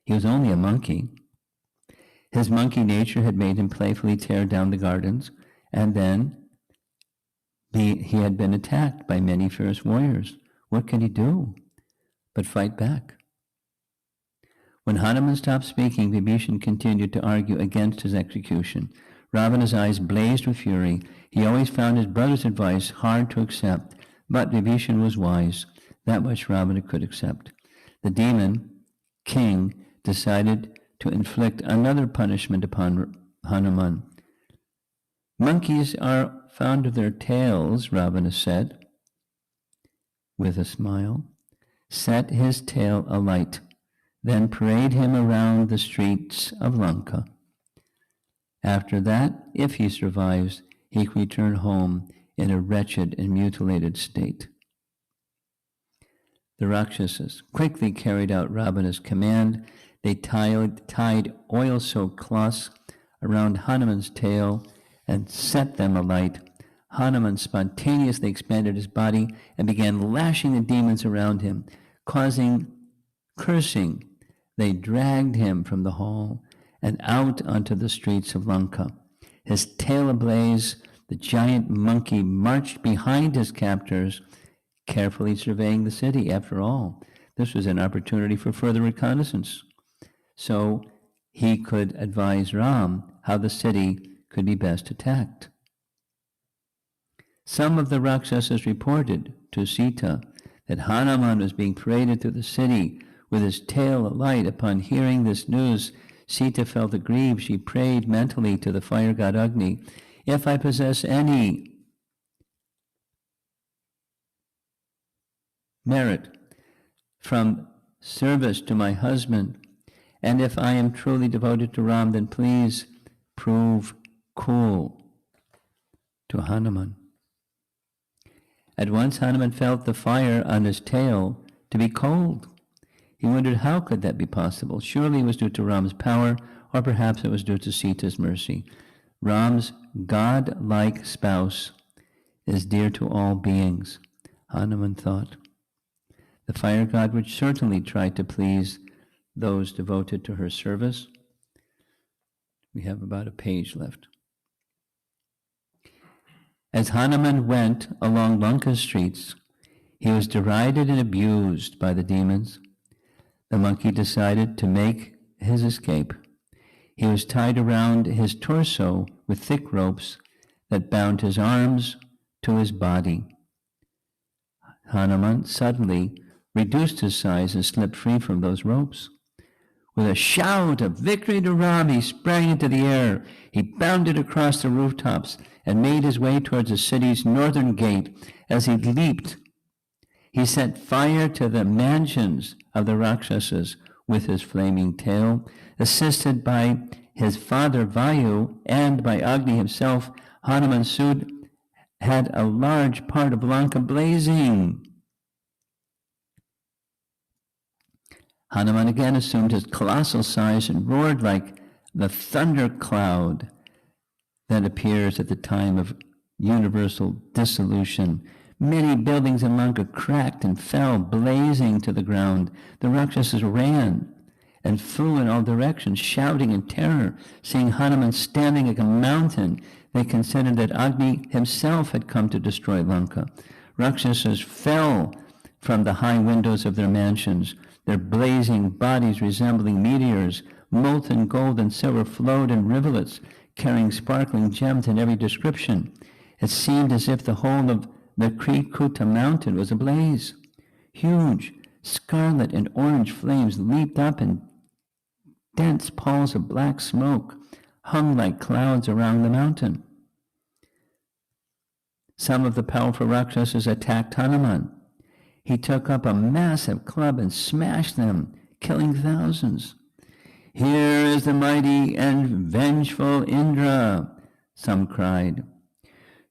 He was only a monkey. His monkey nature had made him playfully tear down the gardens, and then he had been attacked by many fierce warriors. What could he do but fight back? When Hanuman stopped speaking, Vibhishan continued to argue against his execution. Ravana's eyes blazed with fury. He always found his brother's advice hard to accept, but Vibhishan was wise. That much Ravana could accept. The demon king decided to inflict another punishment upon Hanuman. Monkeys are fond of their tails, Ravana said, with a smile. Set his tail alight, then parade him around the streets of Lanka. After that, if he survives, he can return home in a wretched and mutilated state. The Rakshasas quickly carried out Ravana's command. They tied oil-soaked cloths around Hanuman's tail and set them alight. Hanuman spontaneously expanded his body and began lashing the demons around him, cursing. They dragged him from the hall and out onto the streets of Lanka. His tail ablaze, the giant monkey marched behind his captors, carefully surveying the city. After all, this was an opportunity for further reconnaissance, so he could advise Ram how the city could be best attacked. Some of the Rakshasas reported to Sita that Hanuman was being paraded through the city with his tail alight. Upon hearing this news, Sita felt aggrieved. She prayed mentally to the fire god Agni, "If I possess any merit from service to my husband, and if I am truly devoted to Ram, then please prove cool to Hanuman." At once Hanuman felt the fire on his tail to be cold. He wondered how could that be possible. Surely it was due to Ram's power, or perhaps it was due to Sita's mercy. Ram's god-like spouse is dear to all beings, Hanuman thought. The fire god would certainly try to please those devoted to her service. We have about a page left. As Hanuman went along Lanka's streets, he was derided and abused by the demons. The monkey decided to make his escape. He was tied around his torso with thick ropes that bound his arms to his body. Hanuman suddenly reduced his size and slipped free from those ropes. With a shout of victory to Ram, he sprang into the air. He bounded across the rooftops and made his way towards the city's northern gate. As he leaped, he set fire to the mansions of the Rakshasas with his flaming tail. Assisted by his father Vayu and by Agni himself, Hanuman soon had a large part of Lanka blazing. Hanuman again assumed his colossal size and roared like the thunder cloud that appears at the time of universal dissolution. Many buildings in Lanka cracked and fell, blazing to the ground. The Rakshasas ran and flew in all directions, shouting in terror. Seeing Hanuman standing like a mountain, they considered that Agni himself had come to destroy Lanka. Rakshasas fell from the high windows of their mansions, their blazing bodies resembling meteors. Molten gold and silver flowed in rivulets, carrying sparkling gems in every description. It seemed as if the whole of the Krikuta mountain was ablaze. Huge scarlet and orange flames leaped up, and dense palls of black smoke hung like clouds around the mountain. Some of the powerful Rakshasas attacked Hanuman. He took up a massive club and smashed them, killing thousands. "Here is the mighty and vengeful Indra," some cried.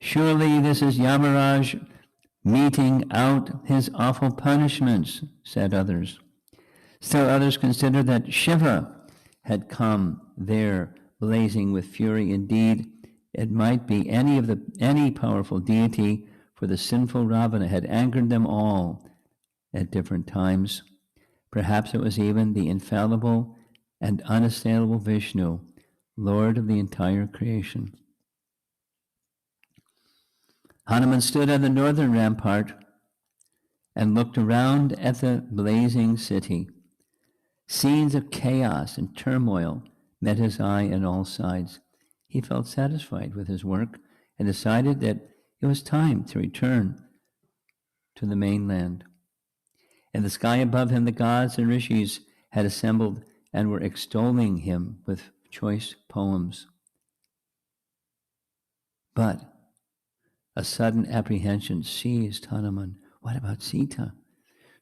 "Surely this is Yamaraj meting out his awful punishments," said others. Still others considered that Shiva had come there blazing with fury. Indeed, it might be any powerful deity, for the sinful Ravana had angered them all at different times. Perhaps it was even the infallible and unassailable Vishnu, Lord of the entire creation. Hanuman stood on the northern rampart and looked around at the blazing city. Scenes of chaos and turmoil met his eye on all sides. He felt satisfied with his work and decided that it was time to return to the mainland. In the sky above him, the gods and rishis had assembled and were extolling him with choice poems. But a sudden apprehension seized Hanuman. What about Sita?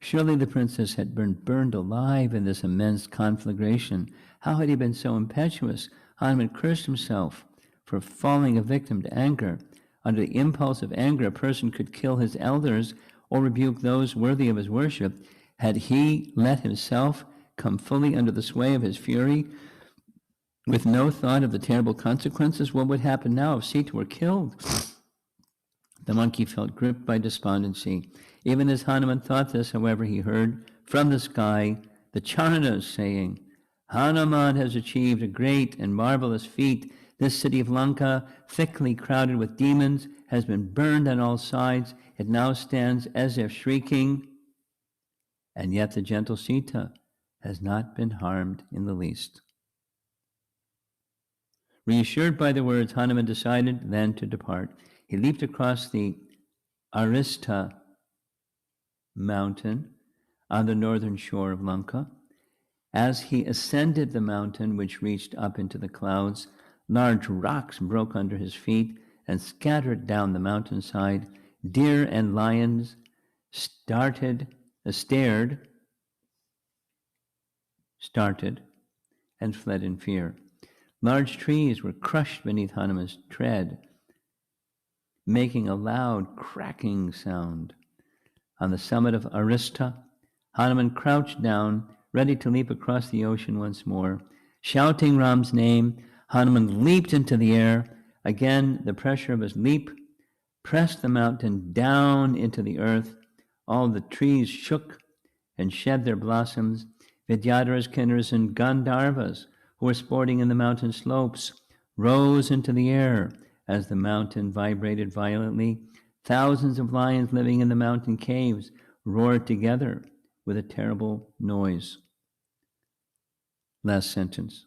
Surely the princess had been burned alive in this immense conflagration. How had he been so impetuous? Hanuman cursed himself for falling a victim to anger. Under the impulse of anger, a person could kill his elders or rebuke those worthy of his worship. Had he let himself come fully under the sway of his fury, with no thought of the terrible consequences? What would happen now if Sita were killed? The monkey felt gripped by despondency. Even as Hanuman thought this, however, he heard from the sky the Charanas saying, "Hanuman has achieved a great and marvelous feat. This city of Lanka, thickly crowded with demons, has been burned on all sides. It now stands as if shrieking, and yet the gentle Sita has not been harmed in the least." Reassured by the words, Hanuman decided then to depart. He leaped across the Arista mountain on the northern shore of Lanka. As he ascended the mountain, which reached up into the clouds, large rocks broke under his feet and scattered down the mountainside. Deer and lions started, and fled in fear. Large trees were crushed beneath Hanuman's tread, making a loud cracking sound. On the summit of Arista, Hanuman crouched down, ready to leap across the ocean once more. Shouting Ram's name, Hanuman leaped into the air. Again, the pressure of his leap pressed the mountain down into the earth. All the trees shook and shed their blossoms. Vidyadharas, Kinnaras, and Gandharvas, who were sporting in the mountain slopes, rose into the air as the mountain vibrated violently. Thousands of lions living in the mountain caves roared together with a terrible noise. Last sentence.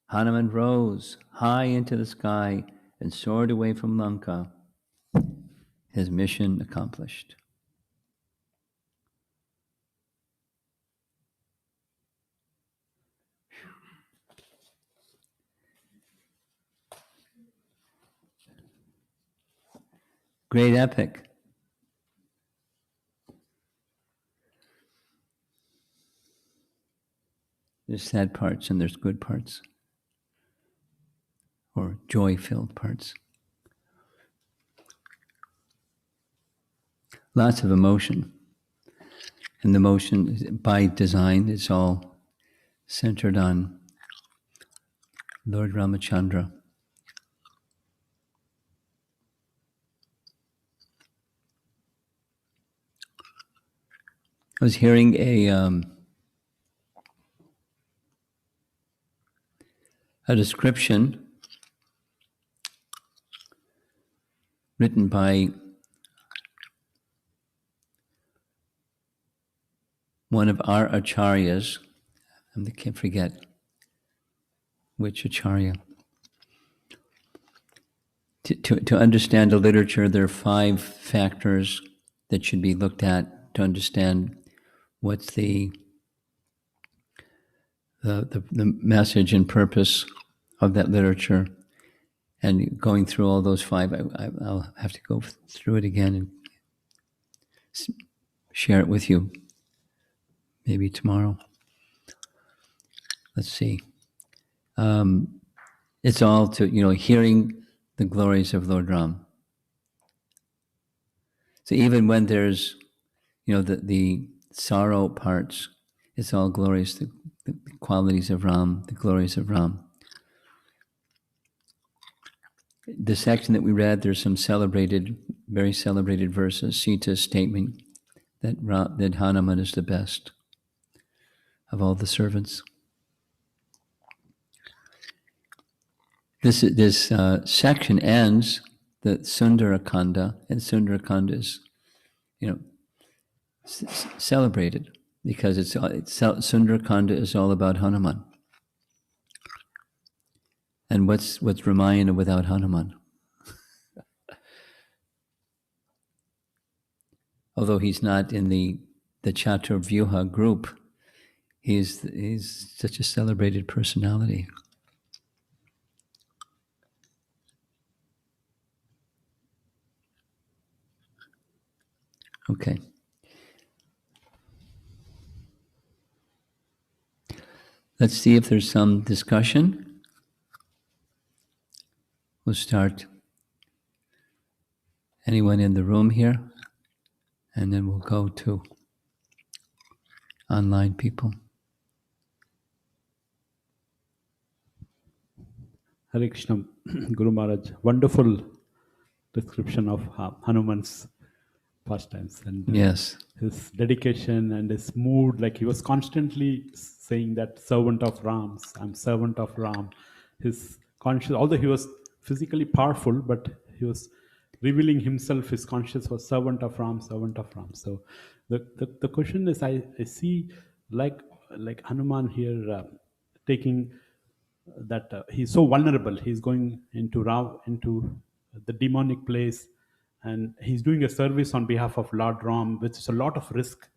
Hanuman rose high into the sky and soared away from Lanka, his mission accomplished. Great epic. There's sad parts and there's good parts, or joy-filled parts. Lots of emotion. And the emotion, by design, is all centered on Lord Ramachandra. I was hearing a description written by one of our acharyas. I can't forget which acharya. To understand the literature, there are 5 factors that should be looked at to understand what's the message and purpose of that literature. And going through all those 5, I'll have to go through it again and share it with you maybe tomorrow. Let's see. It's all to, hearing the glories of Lord Ram. So even when there's, the sorrow parts, it's all glorious, the qualities of Ram, the glories of Ram. The section that we read, there's some very celebrated verses. Sita's statement that Hanuman is the best of all the servants. This section ends the Sundarakanda, and Sundarakanda is, celebrated because Sundarakanda is all about Hanuman. And what's Ramayana without Hanuman? Although he's not in the Chaturvyuha group, he's such a celebrated personality. Okay. Let's see if there's some discussion. We'll start. Anyone in the room here? And then we'll go to online people. Hare Krishna, Guru Maharaj, wonderful description of Hanuman's pastimes and Yes. his dedication and his mood. Like he was constantly saying that servant of Ram's, I'm servant of Ram. His conscious, although he was physically powerful, but he was revealing himself, his conscience was servant of Ram, servant of Ram. So the question is, I see like Hanuman here taking that he's so vulnerable. He's going into the demonic place, and he's doing a service on behalf of Lord Ram, which is a lot of risk.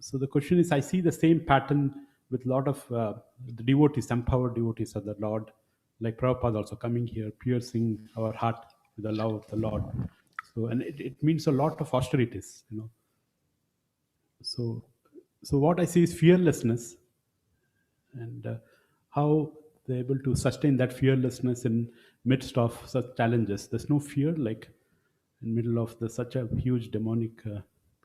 So the question is, I see the same pattern with a lot of the devotees, empowered devotees of the Lord, like Prabhupada also coming here, piercing our heart with the love of the Lord. So, and it means a lot of austerities, So what I see is fearlessness, and how they're able to sustain that fearlessness in midst of such challenges. There's no fear, like in middle of such a huge demonic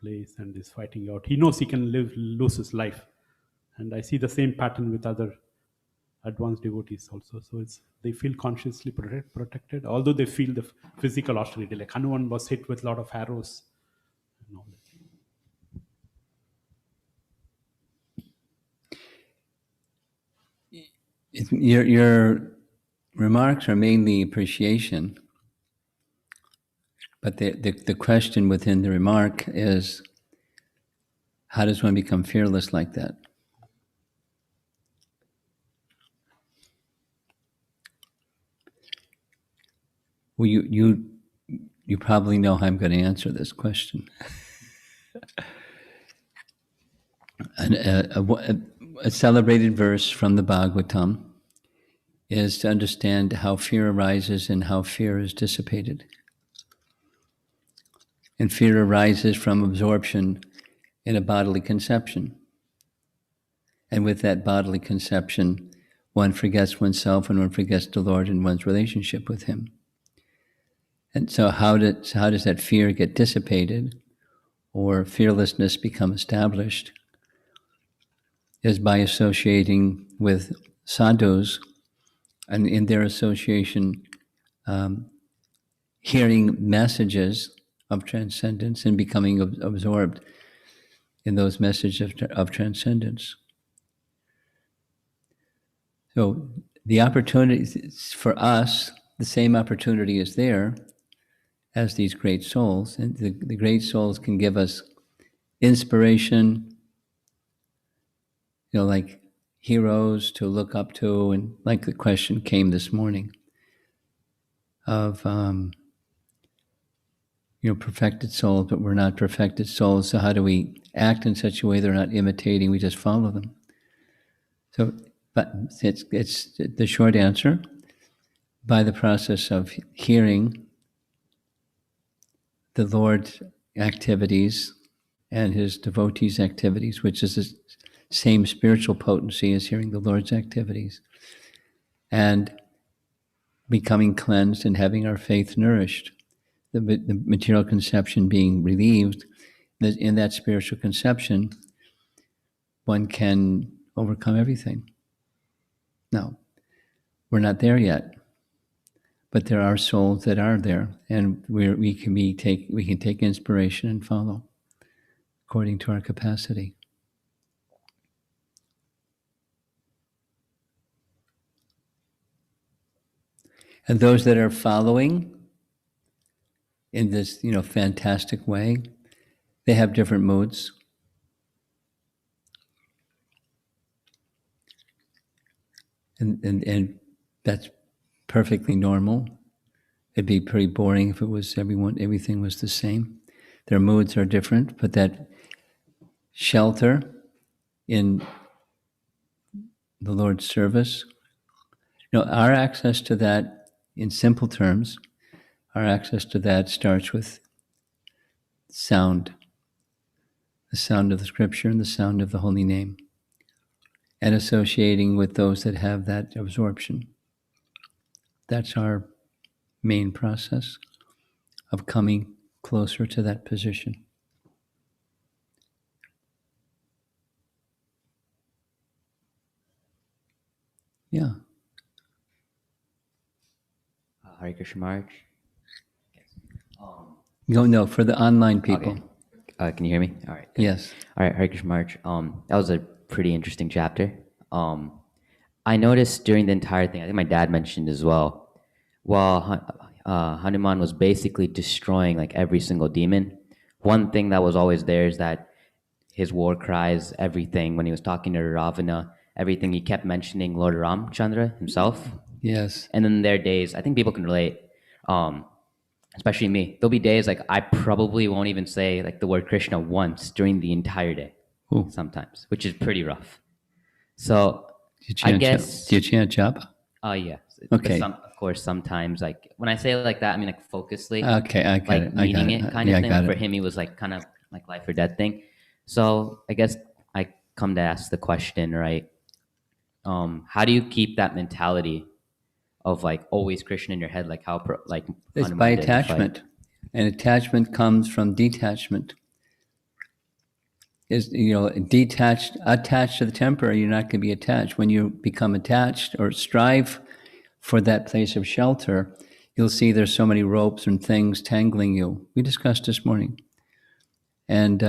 place, and is fighting out. He knows he can lose his life, and I see the same pattern with other advanced devotees also. So they feel consciously protected, although they feel the physical austerity. Like Hanuman was hit with a lot of arrows and all that. Your remarks are mainly appreciation, but the question within the remark is, how does one become fearless like that? Well, you probably know how I'm going to answer this question. A celebrated verse from the Bhagavatam is to understand how fear arises and how fear is dissipated. And fear arises from absorption in a bodily conception. And with that bodily conception, one forgets oneself and one forgets the Lord and one's relationship with Him. And so how does that fear get dissipated or fearlessness become established? Is by associating with sadhus, and in their association, hearing messages of transcendence and becoming absorbed in those messages of transcendence. So the opportunity for us, the same opportunity is there as these great souls. And the great souls can give us inspiration, like heroes to look up to. And like the question came this morning of, perfected souls, but we're not perfected souls. So how do we act in such a way they're not imitating? We just follow them. So, but it's the short answer, by the process of hearing the Lord's activities and his devotees' activities, which is the same spiritual potency as hearing the Lord's activities, and becoming cleansed and having our faith nourished, the material conception being relieved. In that spiritual conception, one can overcome everything. Now, we're not there yet, but there are souls that are there, and we can take inspiration and follow according to our capacity. And those that are following in this, fantastic way, they have different moods. And that's perfectly normal. It'd be pretty boring if it was everything was the same. Their moods are different, but that shelter in the Lord's service, our access to that, in simple terms, our access to that starts with sound, the sound of the scripture and the sound of the holy name, and associating with those that have that absorption. That's our main process of coming closer to that position. Yeah. Hare Krishna Maharaj. No, for the online people. Okay. Can you hear me? All right. Good. Yes. All right, Hare Krishna Maharaj. That was a pretty interesting chapter. I noticed during the entire thing, I think my dad mentioned as well, while Hanuman was basically destroying like every single demon, one thing that was always there is that his war cries, everything, when he was talking to Ravana, everything, he kept mentioning Lord Ramchandra himself. Yes. And then there are days, I think people can relate, especially me. There'll be days like I probably won't even say like the word Krishna once during the entire day. Ooh. Sometimes, which is pretty rough. So Do you chant japa? Yeah. Okay. Of course, sometimes like when I say it like that, I mean like focusly. Okay, I got it. Meaning it kind of thing. Got For it. him, he was like kind of like life or death thing. So I guess I come to ask the question, right? How do you keep that mentality of like always Krishna in your head, like how It's Hanuman by did in the fight? attachment, and attachment comes from detachment. Is attached to the temporary, you're not going to be attached. When you become attached or strive for that place of shelter, you'll see there's so many ropes and things tangling you. We discussed this morning, and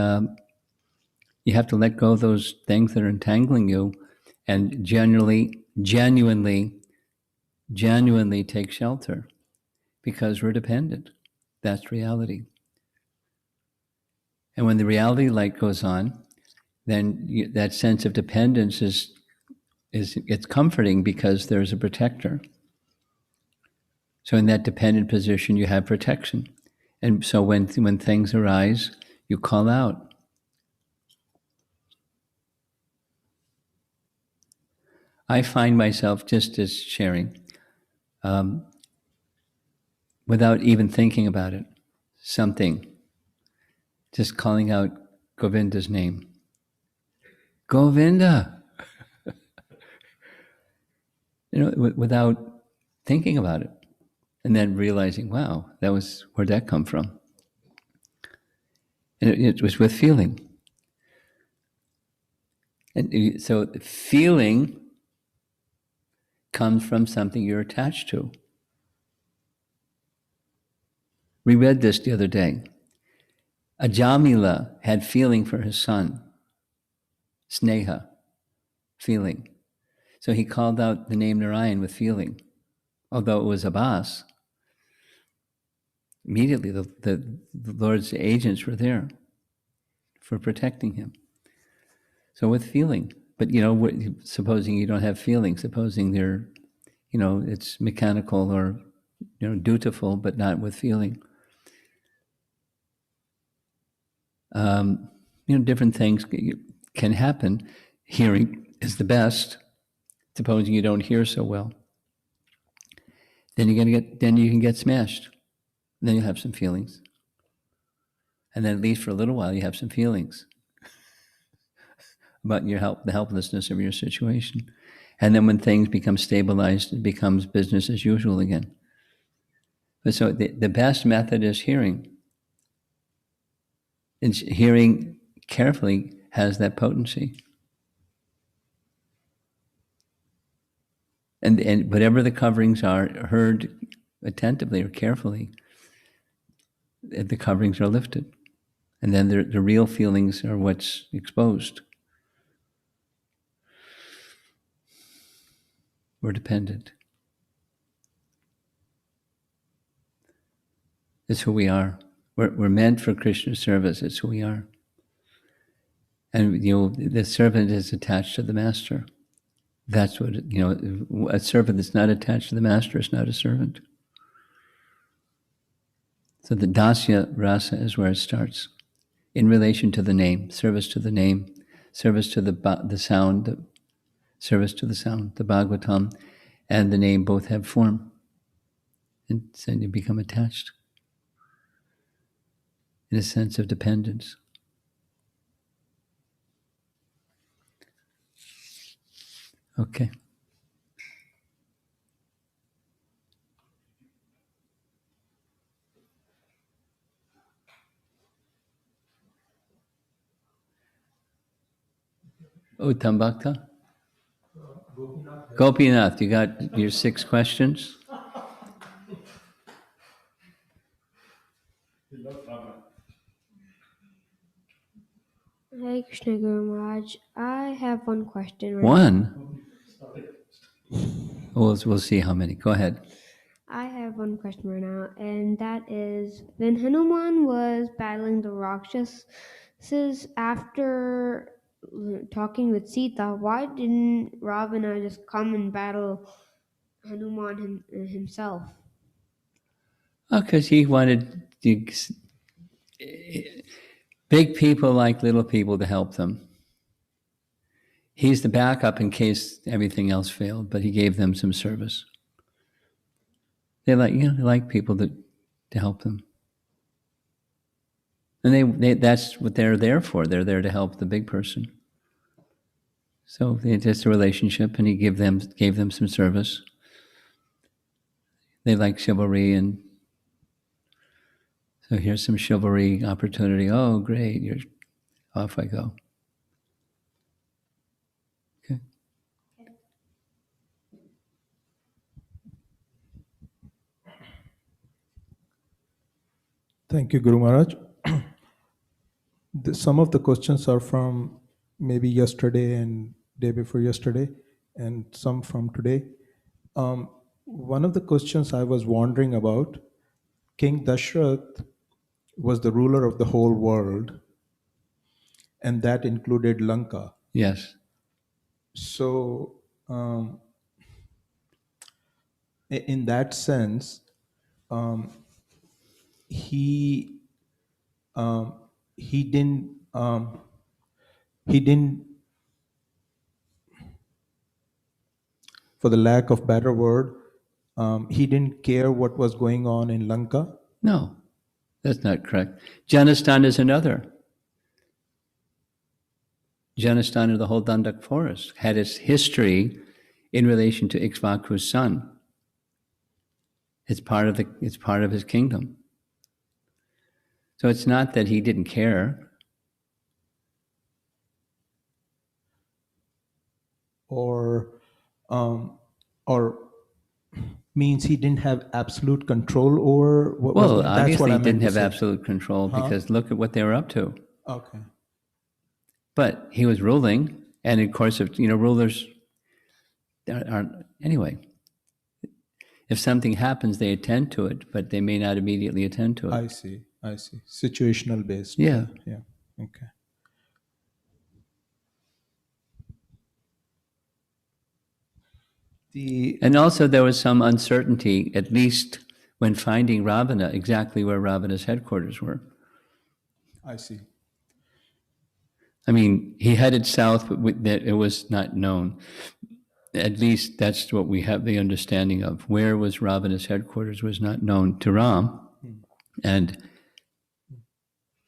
you have to let go of those things that are entangling you, and genuinely take shelter, because we're dependent. That's reality. And when the reality light goes on, then that sense of dependence it's comforting, because there's a protector. So in that dependent position, you have protection. And so when things arise, you call out. I find myself, just as sharing, without even thinking about it, just calling out Govinda's name. Govinda! Without thinking about it. And then realizing, wow, where'd that come from? And it was with feeling. And so feeling comes from something you're attached to. We read this the other day. Ajamila had feeling for his son. Sneha, feeling. So he called out the name Narayan with feeling. Although it was Abbas, immediately the Lord's agents were there for protecting him. So with feeling. But, supposing you don't have feelings, supposing they're, it's mechanical or, dutiful, but not with feeling. Different things can happen. Hearing is the best. Supposing you don't hear so well, then you can get smashed. Then you'll have some feelings, and then at least for a little while you have some feelings about the helplessness of your situation, and then when things become stabilized, it becomes business as usual again. But so the best method is hearing. And hearing carefully has that potency. And whatever the coverings are, heard attentively or carefully, the coverings are lifted. And then the real feelings are what's exposed. We're dependent. It's who we are. We're meant for Krishna's service. It's who we are. And the servant is attached to the master. That's what, a servant that's not attached to the master is not a servant. So the dasya rasa is where it starts. In relation to the name, service to the name, service to the sound, service to the sound. The Bhagavatam and the name both have form. And so you become attached in a sense of dependence. Okay. Uttam Bhakta? Gopinath, you got your 6 questions? Hare Krishna Guru Maharaj, I have one question. One? We'll see how many. Go ahead. I have one question right now, and that is, when Hanuman was battling the Rakshasas after talking with Sita, why didn't Ravana just come and battle Hanuman himself? Because he wanted big people like little people to help them. He's the backup in case everything else failed, but he gave them some service. They like people to help them. And that's what they're there for. They're there to help the big person. So it's a relationship, and he gave them some service. They like chivalry, and so here's some chivalry opportunity. Oh, great! Off I go. Okay. Thank you, Guru Maharaj. Some of the questions are from maybe yesterday and day before yesterday, and some from today. One of the questions I was wondering about, King Dashrath was the ruler of the whole world, and that included Lanka. Yes. So, in that sense, he didn't, for the lack of better word, he didn't care what was going on in Lanka. No, that's not correct. Janistan is another. Janistan of the whole Dandak forest had its history in relation to Ikshvaku's son. It's part of his kingdom. So it's not that he didn't care. Or means he didn't have absolute control over what was. Well, obviously he didn't have say. absolute control because look at what they were up to. Okay. But he was ruling, and of course, rulers aren't anyway. If something happens, they attend to it, but they may not immediately attend to it. I see. Situational based. Yeah. Yeah. Okay. And also there was some uncertainty, at least when finding Ravana, exactly where Ravana's headquarters were. I see. I mean, he headed south, but it was not known. At least that's what we have the understanding of. Where was Ravana's headquarters was not known to Ram.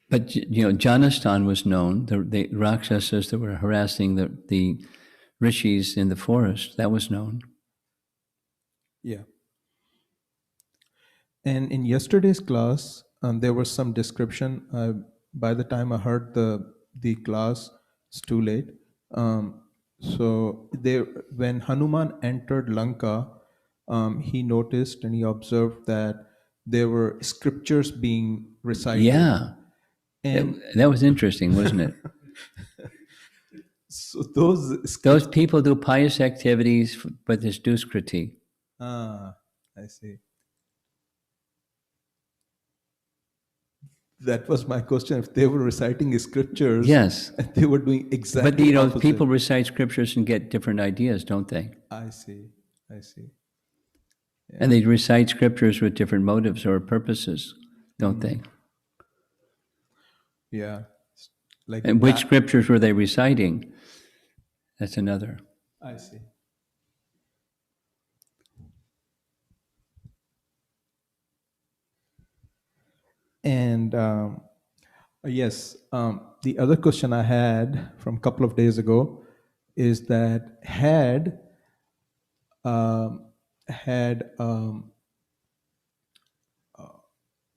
But Janastan was known. The Rakshasas that were harassing the rishis in the forest, that was known. Yeah. And in yesterday's class, there was some description. By the time I heard the class, it's too late. So when Hanuman entered Lanka, he noticed and he observed that there were scriptures being recited. Yeah. And that was interesting, wasn't it? so those Those people do pious activities, but there's duskriti. I see. That was my question. If they were reciting scriptures, Yes. and they were doing exactly But opposite. people recite scriptures and get different ideas, don't they? I see. And they recite scriptures with different motives or purposes, don't they? Yeah. Like And which that. scriptures were they reciting? That's another. I see. And yes, the other question I had from a couple of days ago is that had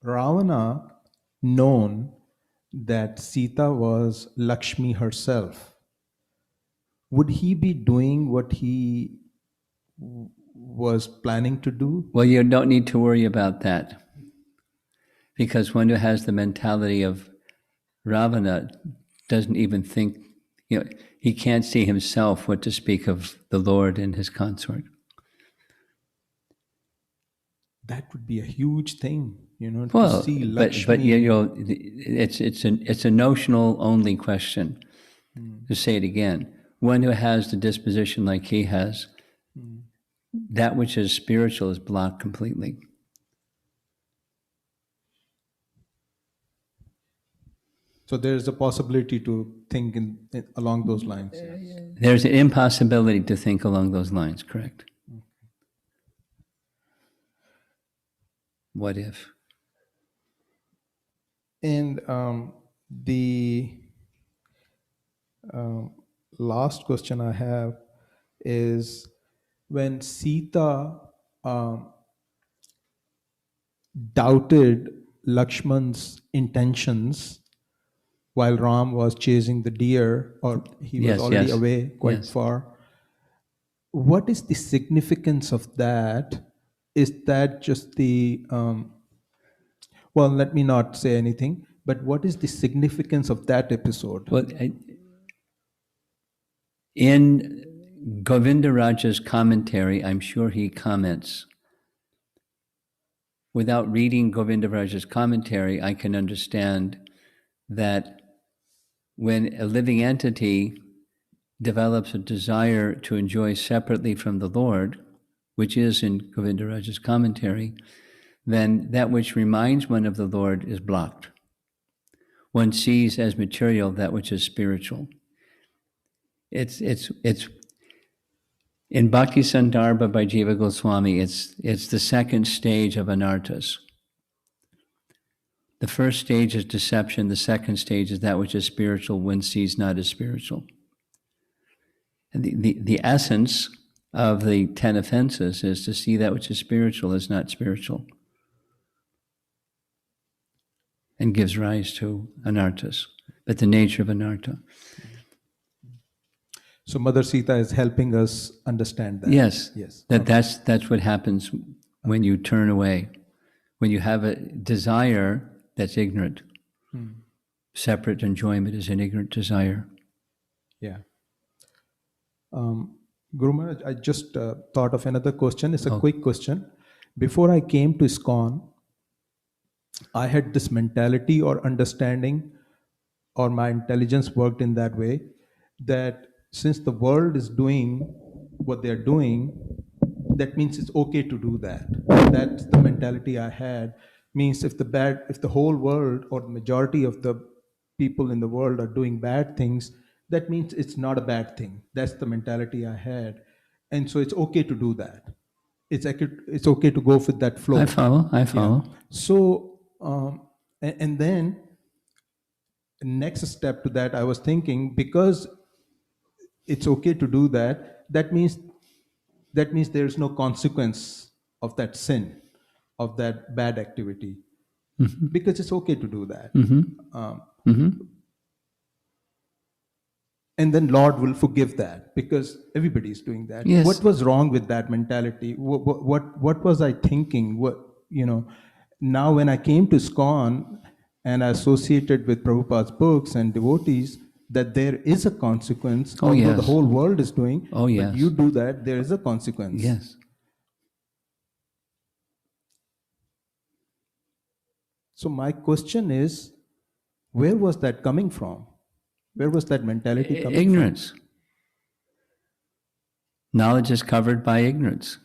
Ravana known that Sita was Lakshmi herself, would he be doing what he was planning to do? Well, you don't need to worry about that. Because one who has the mentality of Ravana doesn't even think, he can't see himself, what to speak of the Lord and his consort. That would be a huge thing, Well, to see but Lakshmi. it's a notional only question. To say it again, one who has the disposition like he has, that which is spiritual is blocked completely. So there's a possibility to think along those lines. Yes. There's an impossibility to think along those lines, correct? What if? And the last question I have is when Sita doubted Lakshman's intentions while Ram was chasing the deer, or he was already away quite far. What is the significance of that? Is that just the, well, let me not say anything, but what is the significance of that episode? Well, in Govindaraja's commentary, I'm sure he comments. Without reading Govindaraja's commentary, I can understand that when a living entity develops a desire to enjoy separately from the Lord, which is in Govindaraja's commentary, then that which reminds one of the Lord is blocked. One sees as material that which is spiritual. It's in Bhakti Sandarbha by Jiva Goswami, it's the second stage of anarthas. The first stage is deception. The second stage is that which is spiritual, one sees not as spiritual. And the essence of the 10 offenses is to see that which is spiritual as not spiritual, and gives rise to anarthas, but the nature of anartha. So Mother Sita is helping us understand that. Yes. Okay. That's what happens when you turn away. When you have a desire that's ignorant. Separate enjoyment is an ignorant desire. Yeah. Guru Maharaj, I just thought of another question. It's a quick question. Before I came to ISKCON, I had this mentality or understanding, or my intelligence worked in that way, that since the world is doing what they're doing, that means it's okay to do that. That's the mentality I had. Means if the whole world or the majority of the people in the world are doing bad things, that means it's not a bad thing. That's the mentality I had, and so it's okay to do that. It's okay to go with that flow. I follow. Yeah. So, and then next step to that, I was thinking, because it's okay to do that, that means there is no consequence of that sin, of that bad activity, because it's okay to do that. And then Lord will forgive that because everybody is doing that. Yes. What was wrong with that mentality? What was I thinking? Now when I came to ISKCON and I associated with Prabhupada's books and devotees, that there is a consequence, although yes. the whole world is doing. Oh, yes. But you do that, there is a consequence. Yes. So my question is, where was that coming from? Where was that mentality coming Ignorance. Knowledge is covered by ignorance.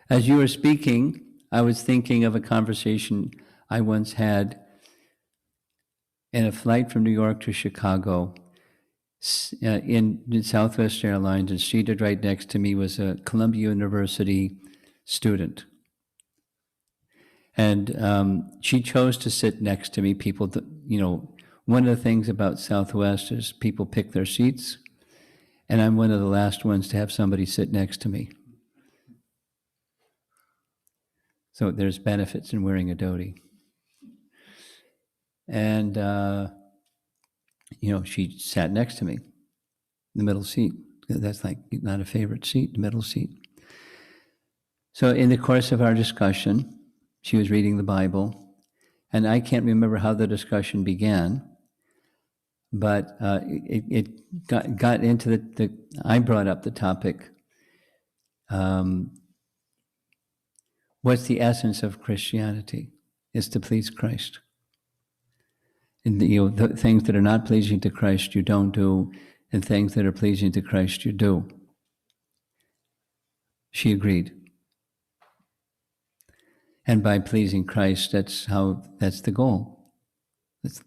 As you were speaking, I was thinking of a conversation I once had in a flight from New York to Chicago in Southwest Airlines, and seated right next to me was a Columbia University student. And she chose to sit next to me. People, one of the things about Southwest is people pick their seats, and I'm one of the last ones to have somebody sit next to me. So there's benefits in wearing a dhoti. And, she sat next to me in the middle seat. That's like not a favorite seat, the middle seat. So in the course of our discussion, she was reading the Bible, and I can't remember how the discussion began, but it got into I brought up the topic, what's the essence of Christianity? Is to please Christ. And the things that are not pleasing to Christ you don't do, and things that are pleasing to Christ you do. She agreed. And by pleasing Christ, that's the goal. That's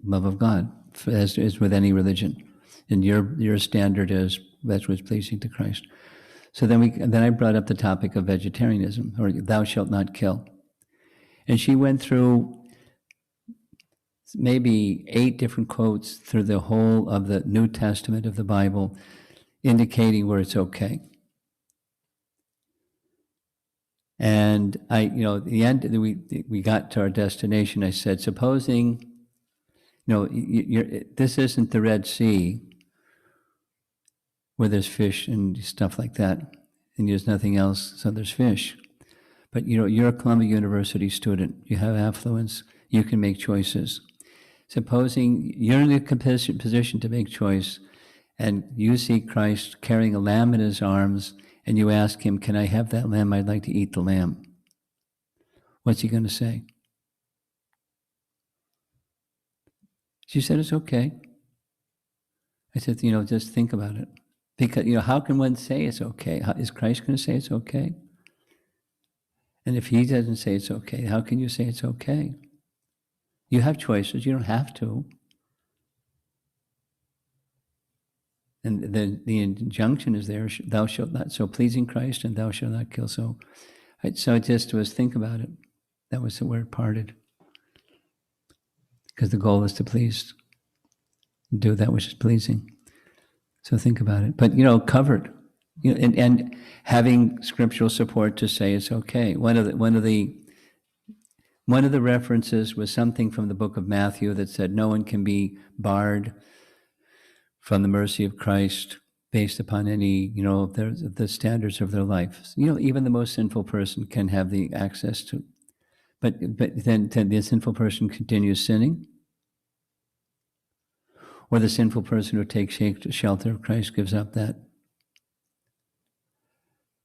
love of God, as is with any religion. And your standard is that's what's pleasing to Christ. So then I brought up the topic of vegetarianism, or thou shalt not kill. And she went through maybe 8 different quotes through the whole of the New Testament of the Bible, indicating where it's okay. And at the end, we got to our destination. I said, supposing, this isn't the Red Sea where there's fish and stuff like that, and there's nothing else, so there's fish. But you're a Columbia University student. You have affluence. You can make choices. Supposing you're in a position to make choice, and you see Christ carrying a lamb in his arms, and you ask him, can I have that lamb? I'd like to eat the lamb. What's he going to say? She said, it's okay. I said, just think about it. Because, how can one say it's okay? Is Christ going to say it's okay? And if he doesn't say it's okay, how can you say it's okay? You have choices. You don't have to. And the injunction is there, thou shalt not, so pleasing Christ, and thou shalt not kill. So it just was, think about it. That was where it parted. Because the goal is to please, do that which is pleasing. So think about it. But, covered. And having scriptural support to say it's okay. One of the references was something from the book of Matthew that said no one can be barred from the mercy of Christ based upon any, the standards of their life. Even the most sinful person can have the access to, but then the sinful person continues sinning. or the sinful person who takes shelter of Christ gives up that.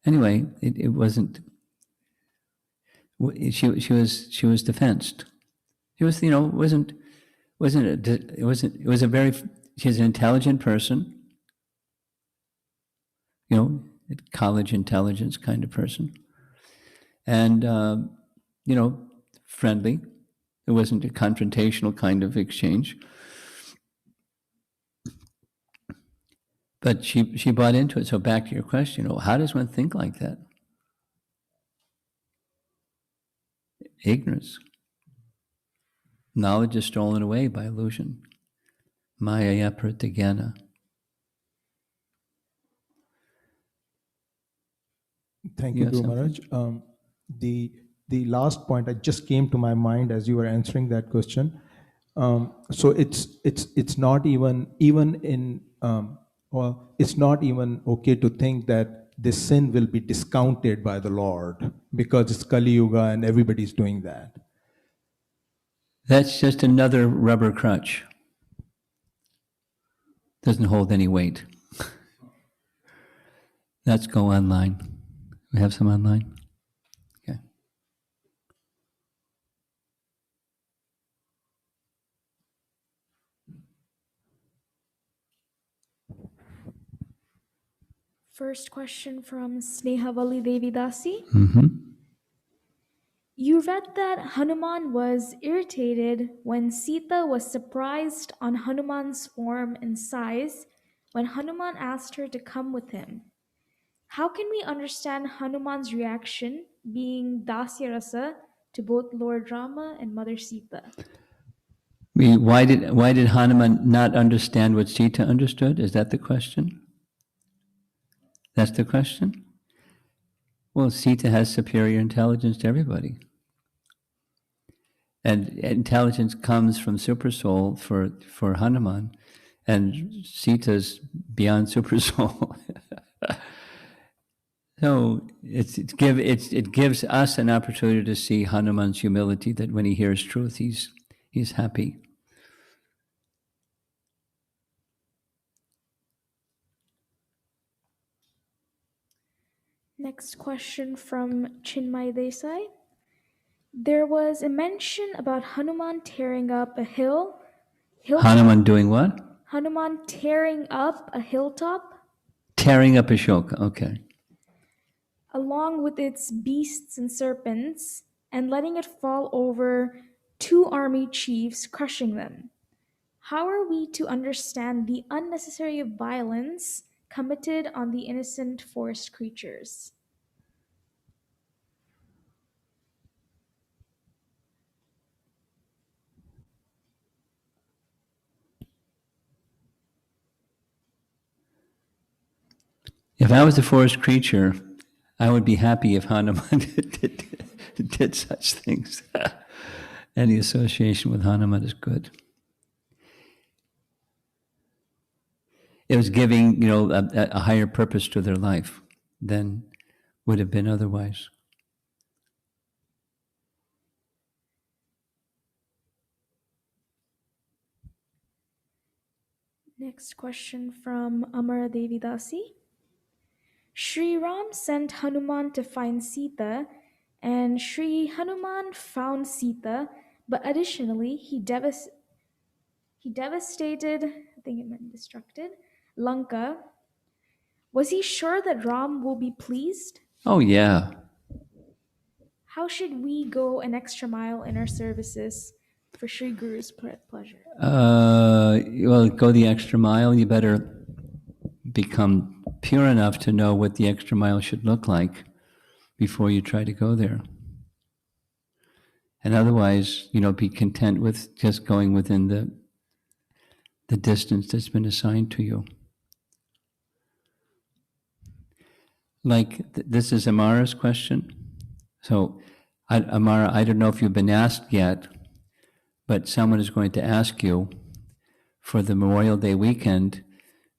Anyway, it wasn't. She was defensed. It was, you know, it was a very. She's an intelligent person. You know, college intelligence kind of person, and you know, friendly. It wasn't a confrontational kind of exchange. But she bought into it. So back to your question, you know, how does one think like that? Ignorance. Knowledge is stolen away by illusion. Maya pratyajna. Thank you, Guru Maharaj. The last point that just came to my mind as you were answering that question. So it's not even in well, it's not even okay to think that this sin will be discounted by the Lord because it's Kali Yuga and everybody's doing that. That's just another rubber crutch. Doesn't hold any weight. Let's go online. We have some online? Okay. First question from Snehavali Devidasi. Mm-hmm. You read that Hanuman was irritated when Sita was surprised on Hanuman's form and size when Hanuman asked her to come with him. How can we understand Hanuman's reaction being Dasya Rasa to both Lord Rama and Mother Sita? Why did Hanuman not understand what Sita understood? Is that the question? That's the question? Well, Sita has superior intelligence to everybody. And intelligence comes from Supersoul for Hanuman, and Sita's beyond Supersoul. So it gives us an opportunity to see Hanuman's humility, that when he hears truth, he's happy. Next question from Chinmay Desai. There was a mention about Hanuman tearing up a hilltop. Hanuman doing what? Hanuman tearing up a hilltop. Tearing up Ashoka, okay. Along with its beasts and serpents, and letting it fall over 2 army chiefs, crushing them. How are we to understand the unnecessary violence committed on the innocent forest creatures? If I was a forest creature, I would be happy if Hanuman did such things. Any association with Hanuman is good. It was giving, you know, a higher purpose to their life than would have been otherwise. Next question from Amara Devidasi. Sri Ram sent Hanuman to find Sita, and Sri Hanuman found Sita, but additionally he devastated, I think it meant destructed, Lanka. Was he sure that Ram will be pleased? Oh, yeah. How should we go an extra mile in our services for Sri Guru's pleasure? Well, go the extra mile. You better become pure enough to know what the extra mile should look like before you try to go there. And otherwise, you know, be content with just going within the distance that's been assigned to you. Like, this is Amara's question. So, Amara, I don't know if you've been asked yet, but someone is going to ask you for the Memorial Day weekend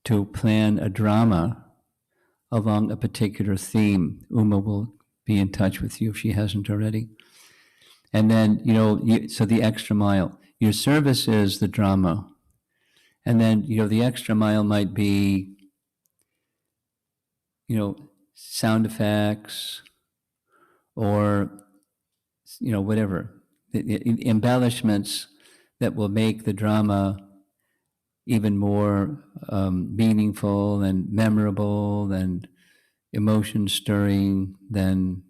to plan a drama along a particular theme. Uma will be in touch with you if she hasn't already. And then, you know, so the extra mile. Your service is the drama. And then, the extra mile might be, sound effects or, whatever. Embellishments that will make the drama even more meaningful and memorable and emotion stirring than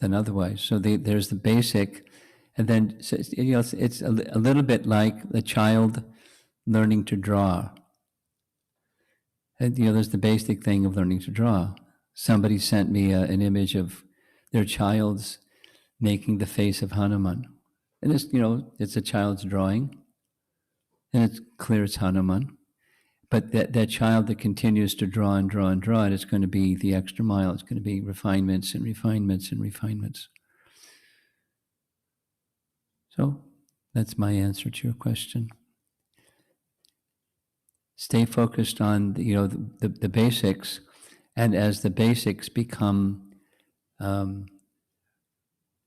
otherwise. So there's the basic, and then it's a little bit like a child learning to draw. And there's the basic thing of learning to draw. Somebody sent me an image of their child's making the face of Hanuman, and it's a child's drawing, and it's clear it's Hanuman. But that child that continues to draw and draw and draw, it's going to be the extra mile. It's going to be refinements and refinements and refinements. So that's my answer to your question. Stay focused on the basics, and as the basics become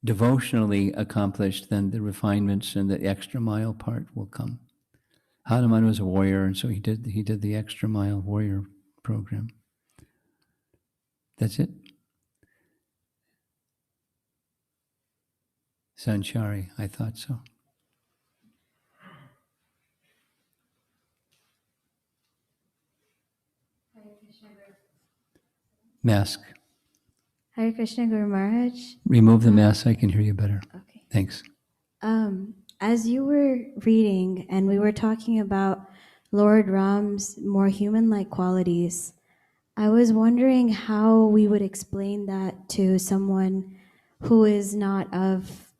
devotionally accomplished, then the refinements and the extra mile part will come. Hanuman was a warrior, and so he did the extra mile warrior program. That's it. Sanchari, I thought so. Mask. Hare Krishna Guru Maharaj. Remove the mask so I can hear you better. Okay. Thanks. As you were reading and we were talking about Lord Ram's more human-like qualities, I was wondering how we would explain that to someone who is not of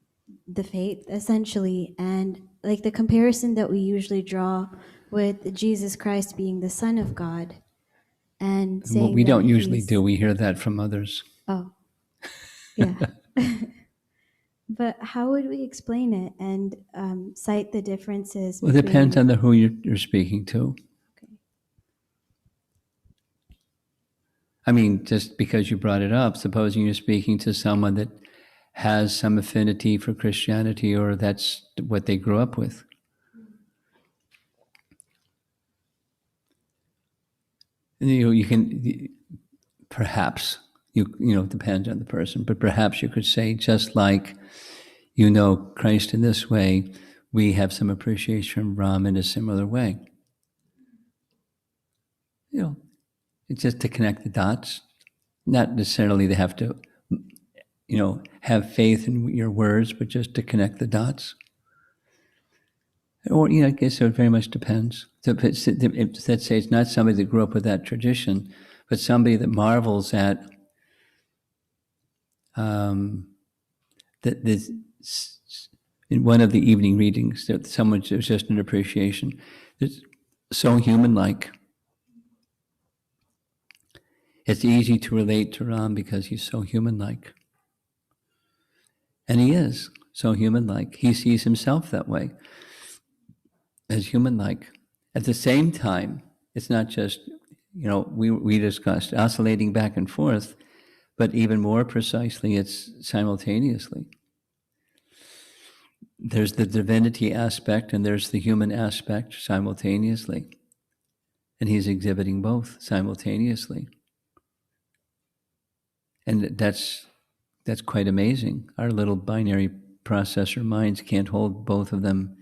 the faith, essentially, and like the comparison that we usually draw with Jesus Christ being the Son of God, and saying Well, we that don't usually he's- do. We hear that from others. Oh, yeah. But how would we explain it and cite the differences? Well, it depends on who you're speaking to. Okay. I mean, just because you brought it up, supposing you're speaking to someone that has some affinity for Christianity, or that's what they grew up with. And, you can perhaps depends on the person, but perhaps you could say, just like Christ in this way, we have some appreciation of Ram in a similar way. It's just to connect the dots. Not necessarily they have to, have faith in your words, but just to connect the dots. Or, I guess it very much depends. So let's say it's not somebody that grew up with that tradition, but somebody that marvels at that this, in one of the evening readings, that someone was just an appreciation. It's so human-like. It's easy to relate to Ram because he's so human-like. And he is so human-like. He sees himself that way, as human-like. At the same time, it's not just, we discussed oscillating back and forth, but even more precisely, it's simultaneously. There's the divinity aspect and there's the human aspect simultaneously. And he's exhibiting both simultaneously. And that's quite amazing. Our little binary processor minds can't hold both of them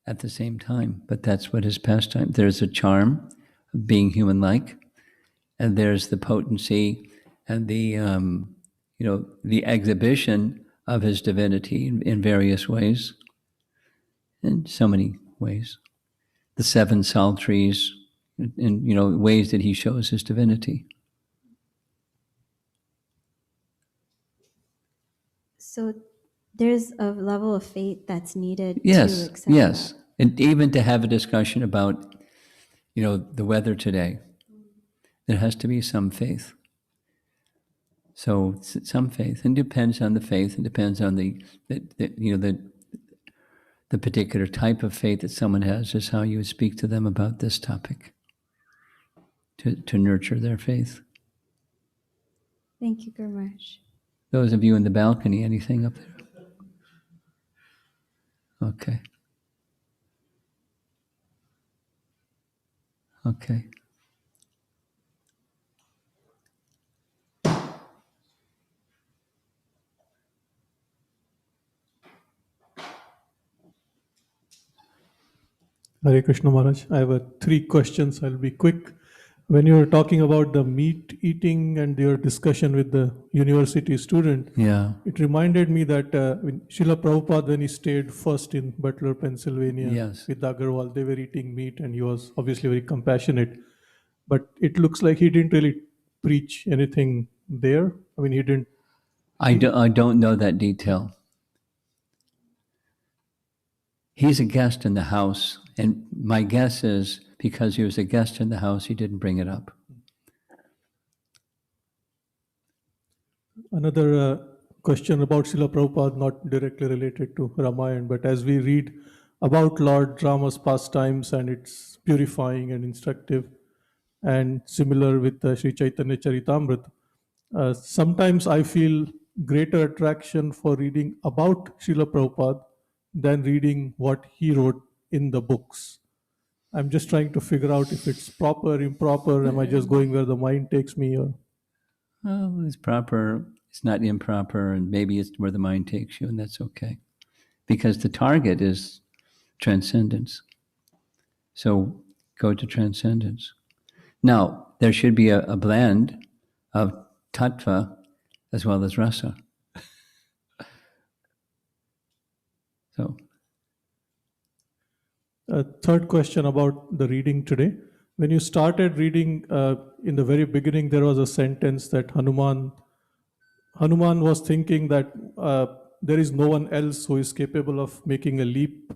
at the same time, but that's what his pastime. There's a charm of being human-like, and there's the potency and the the exhibition of his divinity in various ways, in so many ways. The seven psalteries, in ways that he shows his divinity. So there's a level of faith that's needed Yes, to accept yes. that. And even to have a discussion about, the weather today, there has to be some faith. So some faith, and depends on the faith, and depends on the particular type of faith that someone has, is how you would speak to them about this topic, to nurture their faith. Thank you, Guru Maharaj. Those of you in the balcony, anything up there? Okay. Okay. Hare Krishna Maharaj. I have three questions. I'll be quick. When you were talking about the meat eating and your discussion with the university student, Yeah. it reminded me that when Srila Prabhupada, when he stayed first in Butler, Pennsylvania, Yes. with Agarwal, they were eating meat and he was obviously very compassionate. But it looks like he didn't really preach anything there. I mean, he didn't. I don't know that detail. He's a guest in the house, and my guess is because he was a guest in the house, he didn't bring it up. Another question about Srila Prabhupada, not directly related to Ramayana, but as we read about Lord Rama's pastimes, and it's purifying and instructive, and similar with Sri Chaitanya Charitamrita, sometimes I feel greater attraction for reading about Srila Prabhupada than reading what he wrote in the books. I'm just trying to figure out if it's proper, improper, am I just going where the mind takes me, or Well, it's proper, it's not improper, and maybe it's where the mind takes you, and that's okay. Because the target is transcendence. So go to transcendence. Now, there should be a blend of tattva as well as rasa. So, a third question about the reading today. When you started reading, in the very beginning, there was a sentence that Hanuman was thinking that there is no one else who is capable of making a leap,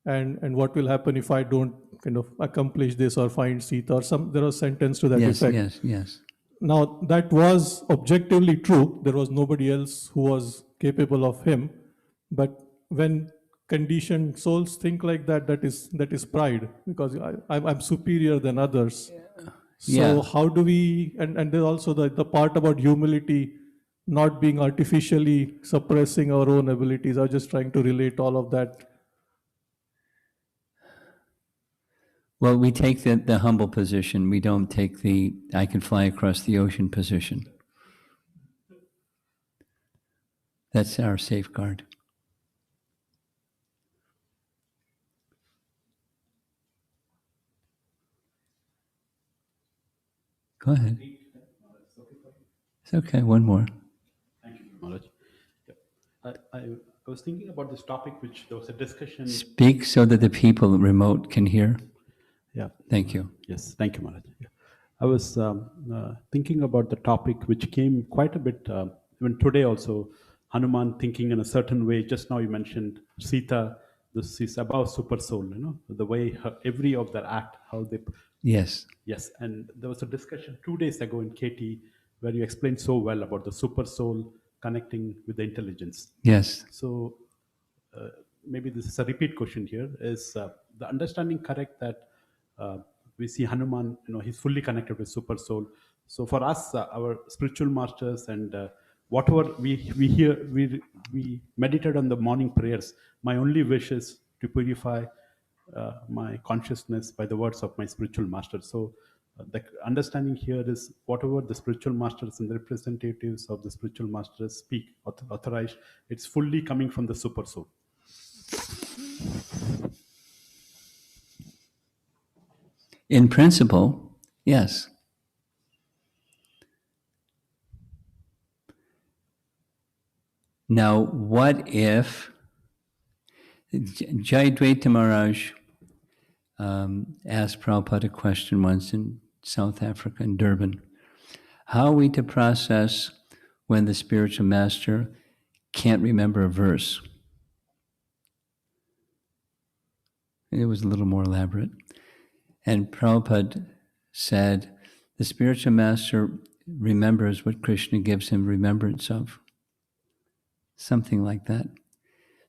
and what will happen if I don't kind of accomplish this or find Sita, or some, there was a sentence to that yes, effect. yes. Now, that was objectively true. There was nobody else who was capable of him. But when conditioned souls think like that, that is pride, because I'm superior than others. So Yeah. how do we, and there's also the part about humility, not being artificially suppressing our own abilities. I was just trying to relate all of that. Well, we take the humble position. We don't take the I can fly across the ocean position. That's our safeguard. Go ahead. It's okay, one more. Thank you, Maharaj. Yeah. I was thinking about this topic, which there was a discussion. Speak so that the people remote can hear. Yeah. Thank you. Yes, thank you, Maharaj. Yeah. I was thinking about the topic which came quite a bit, even today also, Hanuman thinking in a certain way. Just now you mentioned Sita, this is about super soul, the way every of their act, how they... Yes. Yes, and there was a discussion 2 days ago in KT where you explained so well about the super soul connecting with the intelligence. Yes. So maybe this is a repeat question here. Is the understanding correct that we see Hanuman, he's fully connected with super soul. So for us, our spiritual masters and whatever we hear, we meditate on the morning prayers. My only wish is to purify my consciousness by the words of my spiritual master. So the understanding here is whatever the spiritual masters and the representatives of the spiritual masters speak, authorize, it's fully coming from the super soul. In principle, yes. Now, what if Jayadvaita Maharaj asked Prabhupada a question once in South Africa, in Durban. How are we to process when the spiritual master can't remember a verse? It was a little more elaborate. And Prabhupada said, the spiritual master remembers what Krishna gives him remembrance of. Something like that.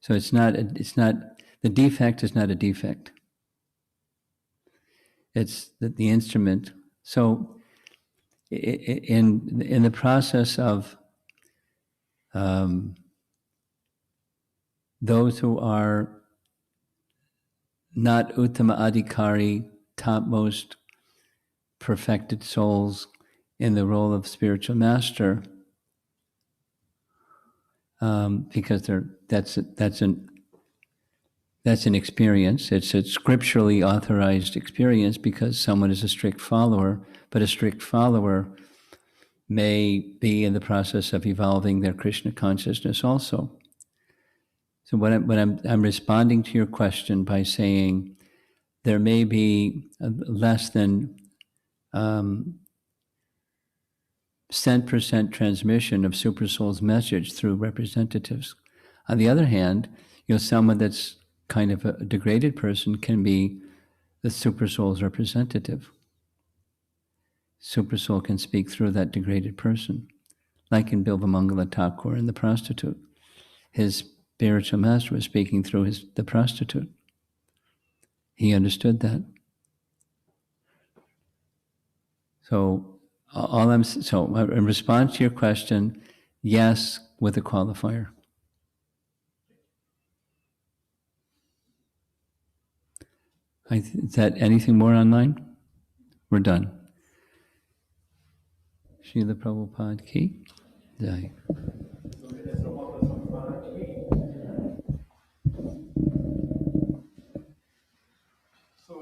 So the defect is not a defect. It's the instrument. So in the process of those who are not uttama adhikari, topmost perfected souls in the role of spiritual master, because that's an experience. It's a scripturally authorized experience because someone is a strict follower, but a strict follower may be in the process of evolving their Krishna consciousness also. So I'm responding to your question by saying there may be less than 100% transmission of Supersoul's message through representatives. On the other hand, someone that's kind of a degraded person can be the Supersoul's representative. Supersoul can speak through that degraded person, like in Bilvamangala Thakur and the prostitute. His spiritual master was speaking through the prostitute. He understood that. So in response to your question, yes, with a qualifier. Is that anything more online? We're done. Srila Prabhupada ki jai. So,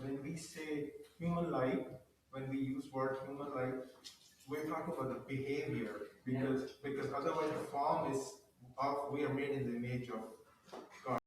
when we say human like, when we use word human like, we're talking about the behavior, because otherwise the form is we are made in the image of God.